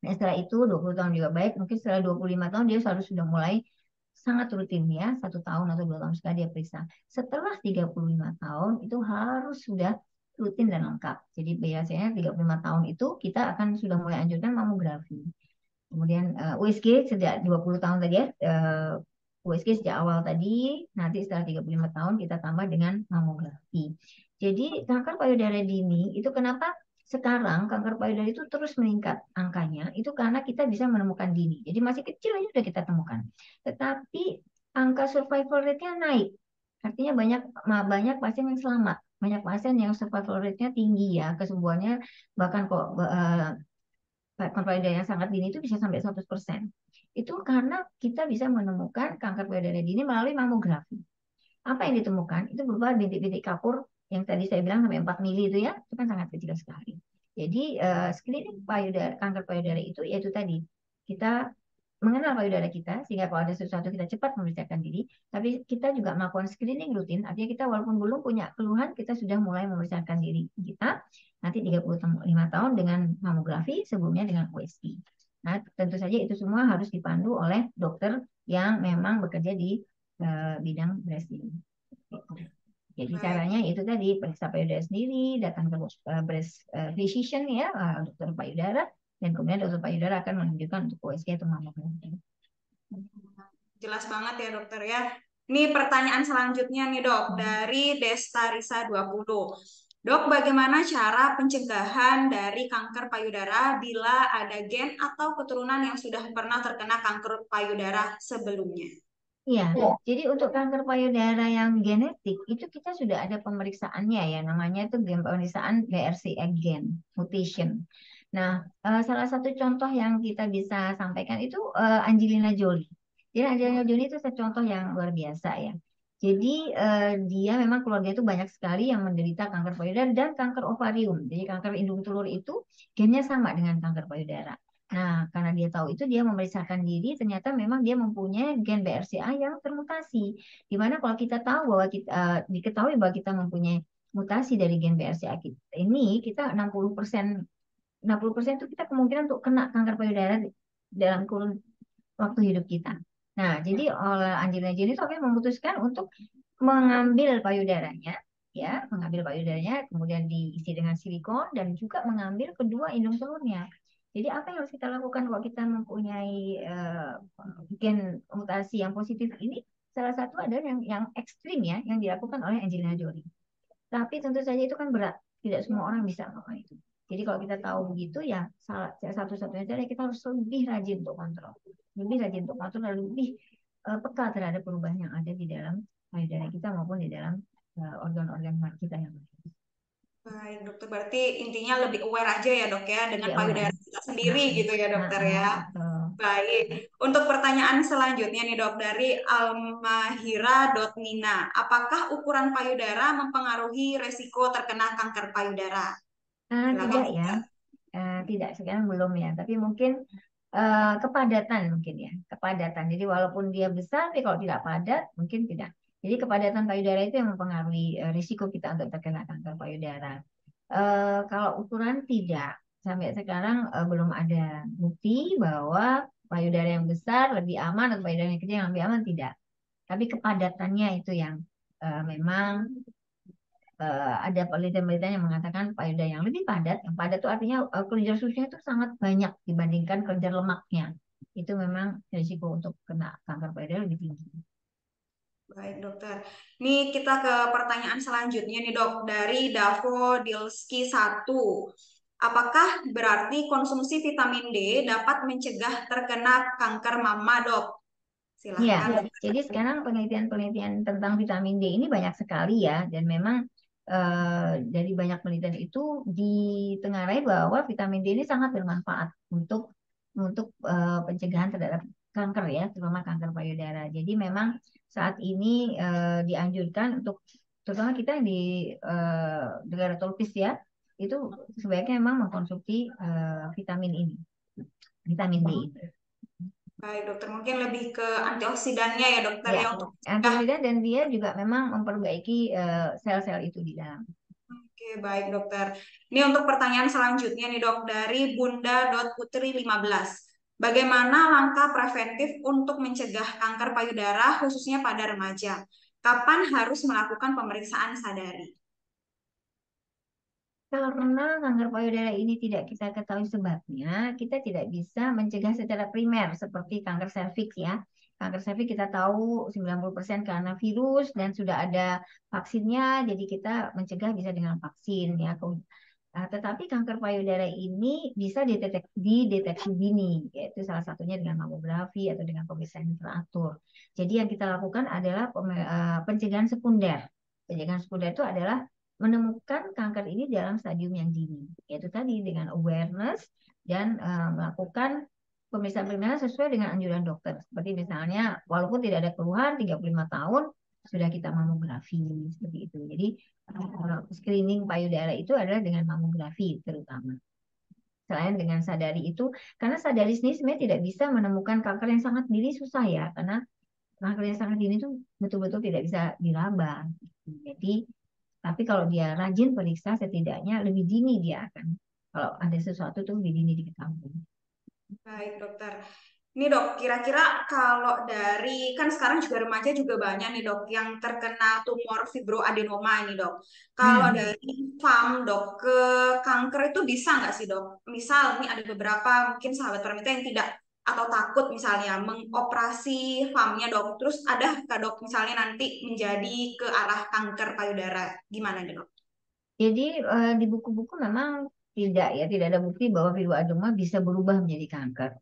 Nah, setelah itu 20 tahun juga baik. Mungkin setelah 25 tahun dia harus sudah mulai sangat rutin ya. 1 tahun atau 2 tahun sekali dia periksa. Setelah 35 tahun itu harus sudah rutin dan lengkap. Jadi biasanya 35 tahun itu kita akan sudah mulai anjurkan mamografi. Kemudian USG sejak 20 tahun tadi ya. USG sejak awal tadi. Nanti setelah 35 tahun kita tambah dengan mamografi. Jadi kanker payudara dini itu kenapa sekarang kanker payudara itu terus meningkat angkanya itu karena kita bisa menemukan dini. Jadi masih kecil aja sudah kita temukan. Tetapi angka survival rate-nya naik. Artinya banyak banyak pasien yang selamat, banyak pasien yang survival rate-nya tinggi ya, kesembuhannya bahkan kok kanker payudara yang sangat dini itu bisa sampai 100%. Itu karena kita bisa menemukan kanker payudara dini melalui mamografi. Apa yang ditemukan? Itu berupa bintik-bintik kapur yang tadi saya bilang sampai 4 mili itu ya, itu kan sangat kecil sekali. Jadi screening payudara, kanker payudara itu yaitu tadi kita mengenal payudara kita sehingga kalau ada sesuatu kita cepat memeriksakan diri, tapi kita juga melakukan screening rutin, artinya kita walaupun belum punya keluhan, kita sudah mulai memeriksakan diri kita nanti 35 tahun dengan mamografi, sebelumnya dengan USG. Nah, tentu saja itu semua harus dipandu oleh dokter yang memang bekerja di bidang breast ini. Jadi Baik. caranya itu tadi periksa payudara sendiri, datang ke breast physician ya, dokter payudara, dan kemudian dokter payudara akan menunjukkan untuk USG atau mamografi. Jelas banget ya dokter ya. Ini pertanyaan selanjutnya nih dok, dari Desta Risa 20. Dok, bagaimana cara pencegahan dari kanker payudara bila ada gen atau keturunan yang sudah pernah terkena kanker payudara sebelumnya? Iya, jadi untuk kanker payudara yang genetik itu kita sudah ada pemeriksaannya ya, namanya itu pemeriksaan BRCA gen mutation. Nah, salah satu contoh yang kita bisa sampaikan itu Angelina Jolie. Jadi Angelina Jolie itu contoh yang luar biasa ya. Jadi dia memang keluarga itu banyak sekali yang menderita kanker payudara dan kanker ovarium. Jadi kanker indung telur itu gennya sama dengan kanker payudara. Nah, karena dia tahu itu, dia memeriksakan diri, ternyata memang dia mempunyai gen BRCA yang termutasi. Dimana kalau kita tahu bahwa kita diketahui bahwa kita mempunyai mutasi dari gen BRCA kita, ini kita 60% itu kita kemungkinan untuk kena kanker payudara dalam kurun waktu hidup kita. Nah, jadi oleh Angelina Jolie itu akhirnya memutuskan untuk mengambil payudaranya, ya, mengambil payudaranya, kemudian diisi dengan silikon dan juga mengambil kedua indung telurnya. Jadi apa yang harus kita lakukan kalau kita mempunyai gen mutasi yang positif ini? Salah satu adalah yang ekstrim ya, yang dilakukan oleh Angelina Jolie. Tapi tentu saja itu kan berat. Tidak semua orang bisa melakukan itu. Jadi kalau kita tahu begitu ya satu-satunya cara kita harus lebih rajin untuk kontrol. Lebih rajin untuk kontrol dan lebih peka terhadap perubahan yang ada di dalam payudara kita maupun di dalam organ-organ kita yang lain. Baik, dokter. Berarti intinya lebih aware aja ya dok ya dengan Lebih aware. payudara kita sendiri gitu ya dokter ya. Betul. Baik, untuk pertanyaan selanjutnya nih dok dari Almahira.nina, apakah ukuran payudara mempengaruhi resiko terkena kanker payudara? Silakan Tidak ya, dokter. tidak sekarang belum ya, tapi mungkin kepadatan mungkin ya, kepadatan. Jadi walaupun dia besar, tapi kalau tidak padat mungkin tidak. Jadi kepadatan payudara itu yang mempengaruhi risiko kita untuk terkena kanker payudara. Kalau ukuran tidak, sampai sekarang belum ada bukti bahwa payudara yang besar lebih aman atau payudara yang kecil yang lebih aman tidak. Tapi kepadatannya itu yang memang ada penelitian-penelitian yang mengatakan payudara yang lebih padat, yang padat itu artinya kelenjar susunya itu sangat banyak dibandingkan kelenjar lemaknya. Itu memang risiko untuk kena kanker payudara lebih tinggi. Baik, dokter. Nih kita ke pertanyaan selanjutnya nih, dok. Dari Davo Dilski 1. Apakah berarti konsumsi vitamin D dapat mencegah terkena kanker mama, dok? Ya, Silahkan, dokter. jadi sekarang penelitian-penelitian tentang vitamin D ini banyak sekali ya, dan memang dari banyak penelitian itu ditengarai bahwa vitamin D ini sangat bermanfaat untuk pencegahan terhadap kanker ya, terutama kanker payudara. Jadi memang saat ini dianjurkan untuk terutama kita yang di negara tropis ya, itu sebaiknya memang mengkonsumsi vitamin ini, vitamin D ini. Baik, dokter. Mungkin lebih ke antioksidannya ya, dokter, Ya, ya, untuk mencegah. antioksidan dan dia juga memang memperbaiki sel-sel itu di dalam. Oke, baik, dokter. Ini untuk pertanyaan selanjutnya nih, dok. Dari Bunda.Putri 15. Bagaimana langkah preventif untuk mencegah kanker payudara khususnya pada remaja? Kapan harus melakukan pemeriksaan sadari? Karena kanker payudara ini tidak kita ketahui sebabnya, kita tidak bisa mencegah secara primer seperti kanker serviks ya. Kanker serviks kita tahu 90% karena virus dan sudah ada vaksinnya, jadi kita mencegah bisa dengan vaksin ya. Tetapi kanker payudara ini bisa dideteksi dini, yaitu salah satunya dengan mamografi atau dengan pemeriksaan yang teratur. Jadi yang kita lakukan adalah pencegahan sekunder. Pencegahan sekunder itu adalah menemukan kanker ini dalam stadium yang dini, yaitu tadi dengan awareness dan melakukan pemeriksaan-pemeriksaan sesuai dengan anjuran dokter. Seperti misalnya, walaupun tidak ada keluhan, 35 tahun sudah kita mamografi, seperti itu. Jadi screening payudara itu adalah dengan mamografi terutama. Selain dengan sadari itu, karena sadari sendiri sebenarnya tidak bisa menemukan kanker yang sangat dini, susah ya, karena kanker yang sangat dini itu betul-betul tidak bisa diraba. Jadi, tapi kalau dia rajin periksa, setidaknya lebih dini dia akan, kalau ada sesuatu tuh lebih dini diketahui. Baik, dokter. Ini dok, kira-kira kalau dari, kan sekarang juga remaja juga banyak nih dok, yang terkena tumor fibroadenoma ini dok. Kalau Hmm. dari FAM dok, ke kanker itu bisa nggak sih dok? Misal nih ada beberapa mungkin sahabat Pramita yang tidak atau takut misalnya mengoperasi FAM-nya dok. Terus ada nggak dok misalnya nanti menjadi ke arah kanker payudara? Gimana nih dok? Jadi di buku-buku memang tidak ada bukti bahwa fibroadenoma bisa berubah menjadi kanker.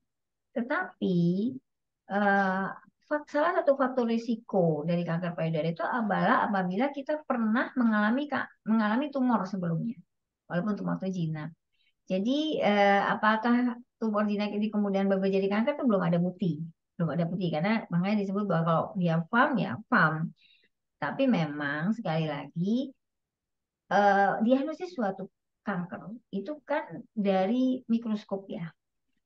Tetapi eh, salah satu faktor risiko dari kanker payudara itu adalah apabila kita pernah mengalami tumor sebelumnya, walaupun tumor itu jinak. Jadi apakah tumor jinak ini kemudian berubah jadi kanker itu belum ada bukti karena makanya disebut bahwa kalau dia FAM ya FAM. Tapi memang sekali lagi diagnosis suatu kanker itu kan dari mikroskop ya.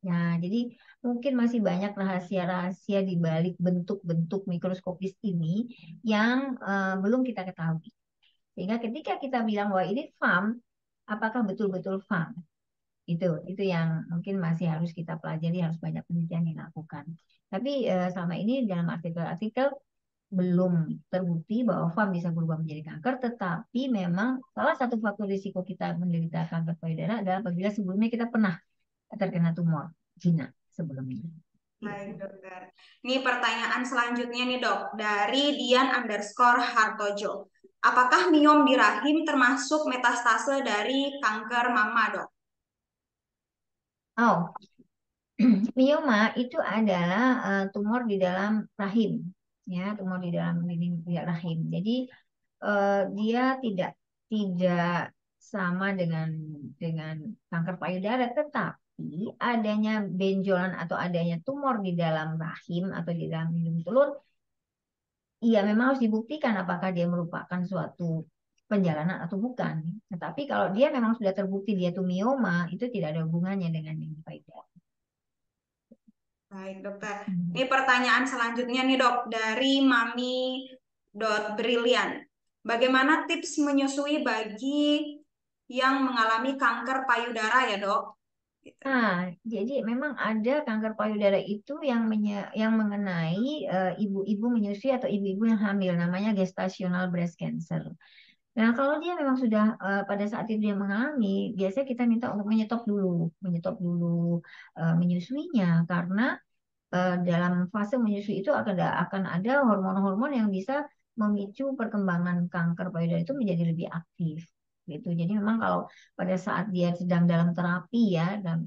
Nah, jadi mungkin masih banyak rahasia-rahasia di balik bentuk-bentuk mikroskopis ini yang belum kita ketahui. Sehingga ketika kita bilang bahwa ini FAM, apakah betul-betul FAM? Itu yang mungkin masih harus kita pelajari, harus banyak penelitian dilakukan. Tapi selama ini dalam artikel-artikel belum terbukti bahwa FAM bisa berubah menjadi kanker, tetapi memang salah satu faktor risiko kita menderita kanker payudara adalah apabila sebelumnya kita pernah terkena tumor Cina sebelumnya. Baik, Gitu. dokter. Ini pertanyaan selanjutnya nih, dok. Dari Dian_Hartojo. Apakah miom di rahim termasuk metastase dari kanker mama, dok? Oh, mioma itu adalah tumor di dalam rahim, ya, tumor di dalam rahim. Jadi dia tidak sama dengan kanker payudara, tetapi adanya benjolan atau adanya tumor di dalam rahim atau di dalam indung telur, iya memang harus dibuktikan apakah dia merupakan suatu penjalanan atau bukan. Tetapi kalau dia memang sudah terbukti dia itu mioma, itu tidak ada hubungannya dengan yang payudara. Baik, dokter. Hmm. Ini pertanyaan selanjutnya nih, dok. Dari Mami.Brilian. Bagaimana tips menyusui bagi yang mengalami kanker payudara ya, dok? Gitu. Nah, jadi memang ada kanker payudara itu yang mengenai ibu-ibu menyusui atau ibu-ibu yang hamil, namanya gestational breast cancer. Nah, kalau dia memang sudah pada saat itu dia mengalami, biasanya kita minta untuk menyetop dulu menyusuinya karena dalam fase menyusui itu akan ada hormon-hormon yang bisa memicu perkembangan kanker payudara itu menjadi lebih aktif gitu. Jadi memang kalau pada saat dia sedang dalam terapi ya, dalam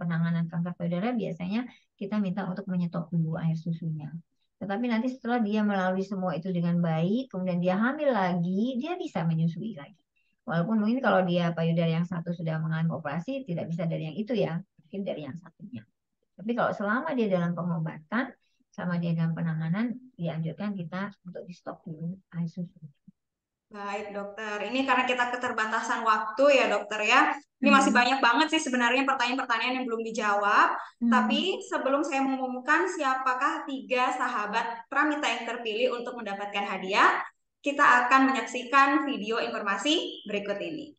penanganan kanker payudara biasanya kita minta untuk menyetop dulu air susunya. Tetapi nanti setelah dia melalui semua itu dengan baik, kemudian dia hamil lagi, dia bisa menyusui lagi. Walaupun mungkin kalau dia payudara yang satu sudah mengalami operasi, tidak bisa dari yang itu ya, mungkin dari yang satunya. Tapi kalau selama dia dalam pengobatan, sama dia dalam penanganan, dianjurkan kita untuk di stop dulu air susu. Baik, dokter. Ini karena kita keterbatasan waktu ya, dokter ya. Ini masih Hmm. banyak banget sih sebenarnya pertanyaan-pertanyaan yang belum dijawab. Tapi Hmm. sebelum saya mengumumkan siapakah 3 sahabat Pramita yang terpilih untuk mendapatkan hadiah, kita akan menyaksikan video informasi berikut ini.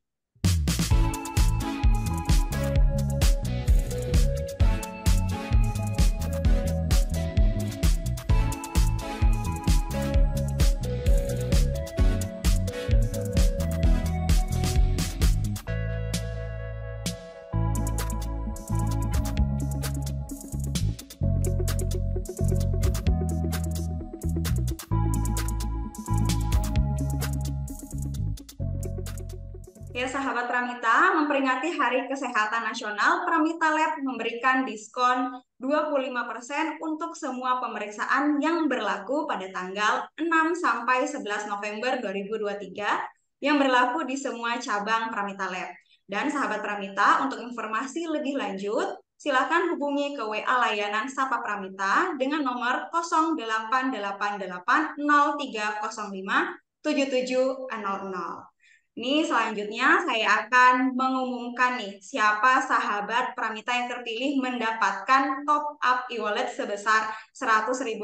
Ya, sahabat Pramita, memperingati Hari Kesehatan Nasional, Pramita Lab memberikan diskon 25% untuk semua pemeriksaan yang berlaku pada tanggal 6 sampai 11 November 2023 yang berlaku di semua cabang Pramita Lab. Dan sahabat Pramita, untuk informasi lebih lanjut, silakan hubungi ke WA layanan Sapa Pramita dengan nomor 088803057700. Ini selanjutnya saya akan mengumumkan nih siapa sahabat Pramita yang terpilih mendapatkan top up e-wallet sebesar Rp100.000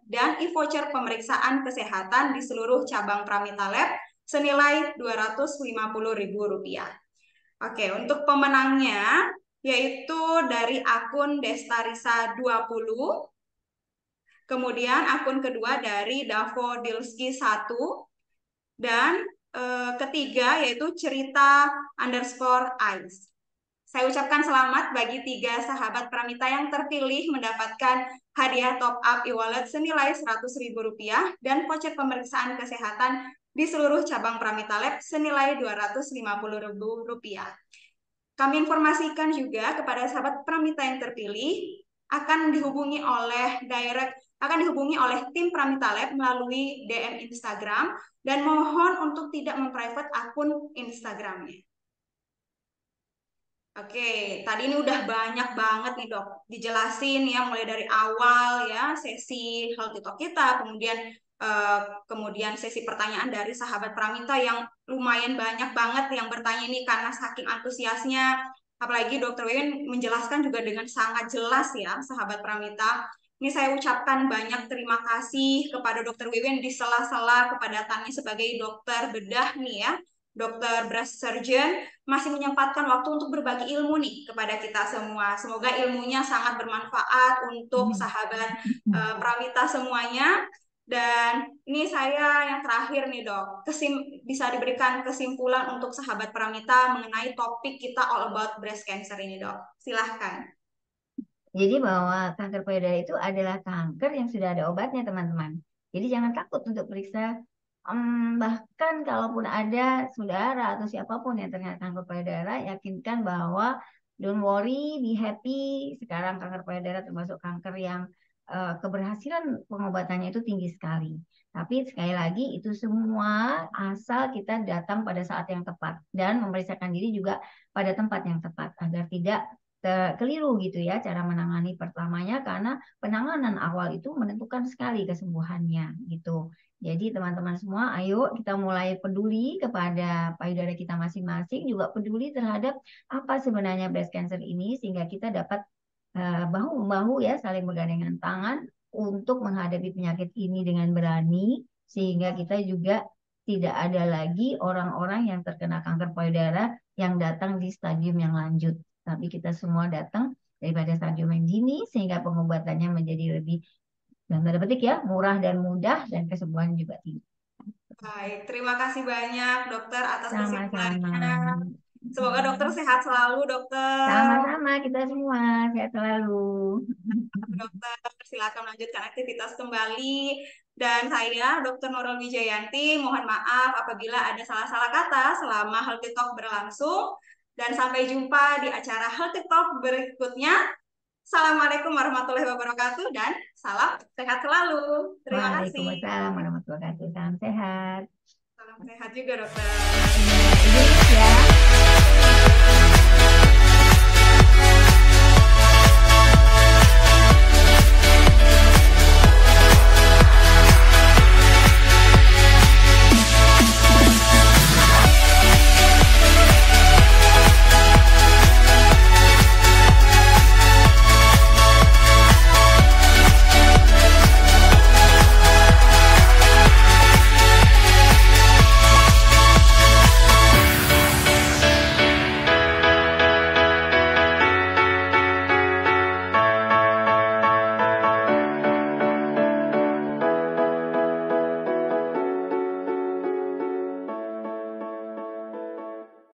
dan e-voucher pemeriksaan kesehatan di seluruh cabang Pramita Lab senilai Rp250.000. Oke, untuk pemenangnya yaitu dari akun Destarisa 20, kemudian akun kedua dari Davo Dilski 1, dan ketiga yaitu cerita_ice. Saya ucapkan selamat bagi 3 sahabat Pramita yang terpilih mendapatkan hadiah top up e-wallet senilai Rp100.000 dan voucher pemeriksaan kesehatan di seluruh cabang Pramita Lab senilai Rp250.000. Kami informasikan juga kepada sahabat Pramita yang terpilih akan dihubungi oleh tim Pramita Lab melalui DM Instagram dan mohon untuk tidak memprivate akun Instagramnya. Oke, tadi ini udah banyak banget nih dok, dijelasin ya mulai dari awal ya sesi healthy talk kita, kemudian sesi pertanyaan dari sahabat Pramita yang lumayan banyak banget yang bertanya ini karena saking antusiasnya. Apalagi Dokter Wewin menjelaskan juga dengan sangat jelas ya sahabat Pramita. Ini saya ucapkan banyak terima kasih kepada Dokter Wewin di sela-sela kepadatannya sebagai dokter bedah nih ya, dokter breast surgeon, masih menyempatkan waktu untuk berbagi ilmu nih kepada kita semua. Semoga ilmunya sangat bermanfaat untuk sahabat Pramita semuanya. Dan ini saya yang terakhir nih dok, bisa diberikan kesimpulan untuk sahabat Pramita mengenai topik kita all about breast cancer ini dok. Silahkan. Jadi bahwa kanker payudara itu adalah kanker yang sudah ada obatnya teman-teman. Jadi jangan takut untuk periksa. Bahkan kalaupun ada saudara atau siapapun yang terkena kanker payudara, yakinkan bahwa don't worry, be happy. Sekarang kanker payudara termasuk kanker yang keberhasilan pengobatannya itu tinggi sekali. Tapi sekali lagi itu semua asal kita datang pada saat yang tepat dan memeriksakan diri juga pada tempat yang tepat agar tidak keliru gitu ya cara menangani pertamanya karena penanganan awal itu menentukan sekali kesembuhannya gitu. Jadi teman-teman semua ayo kita mulai peduli kepada payudara kita masing-masing, juga peduli terhadap apa sebenarnya breast cancer ini sehingga kita dapat bahu-membahu ya saling bergandengan tangan untuk menghadapi penyakit ini dengan berani sehingga kita juga tidak ada lagi orang-orang yang terkena kanker payudara yang datang di stadium yang lanjut. Tapi kita semua datang daripada stadium yang dini sehingga pengobatannya menjadi lebih dalam tanda petik ya murah dan mudah dan kesembuhan juga tinggi. Baik, terima kasih banyak dokter atas Sama-sama. kesimpulannya. Semoga dokter sehat selalu, dokter. Sama-sama kita semua sehat selalu. Dokter, silakan melanjutkan aktivitas kembali. Dan saya, Dokter Nurul Wijayanti, mohon maaf apabila ada salah-salah kata selama Healthy Talk berlangsung. Dan sampai jumpa di acara Healthy Talk berikutnya. Assalamualaikum warahmatullahi wabarakatuh dan salam sehat selalu. Terima kasih. Waalaikumsalam warahmatullahi wabarakatuh. Salam sehat. Salam sehat juga, dokter. Ya, izin ya.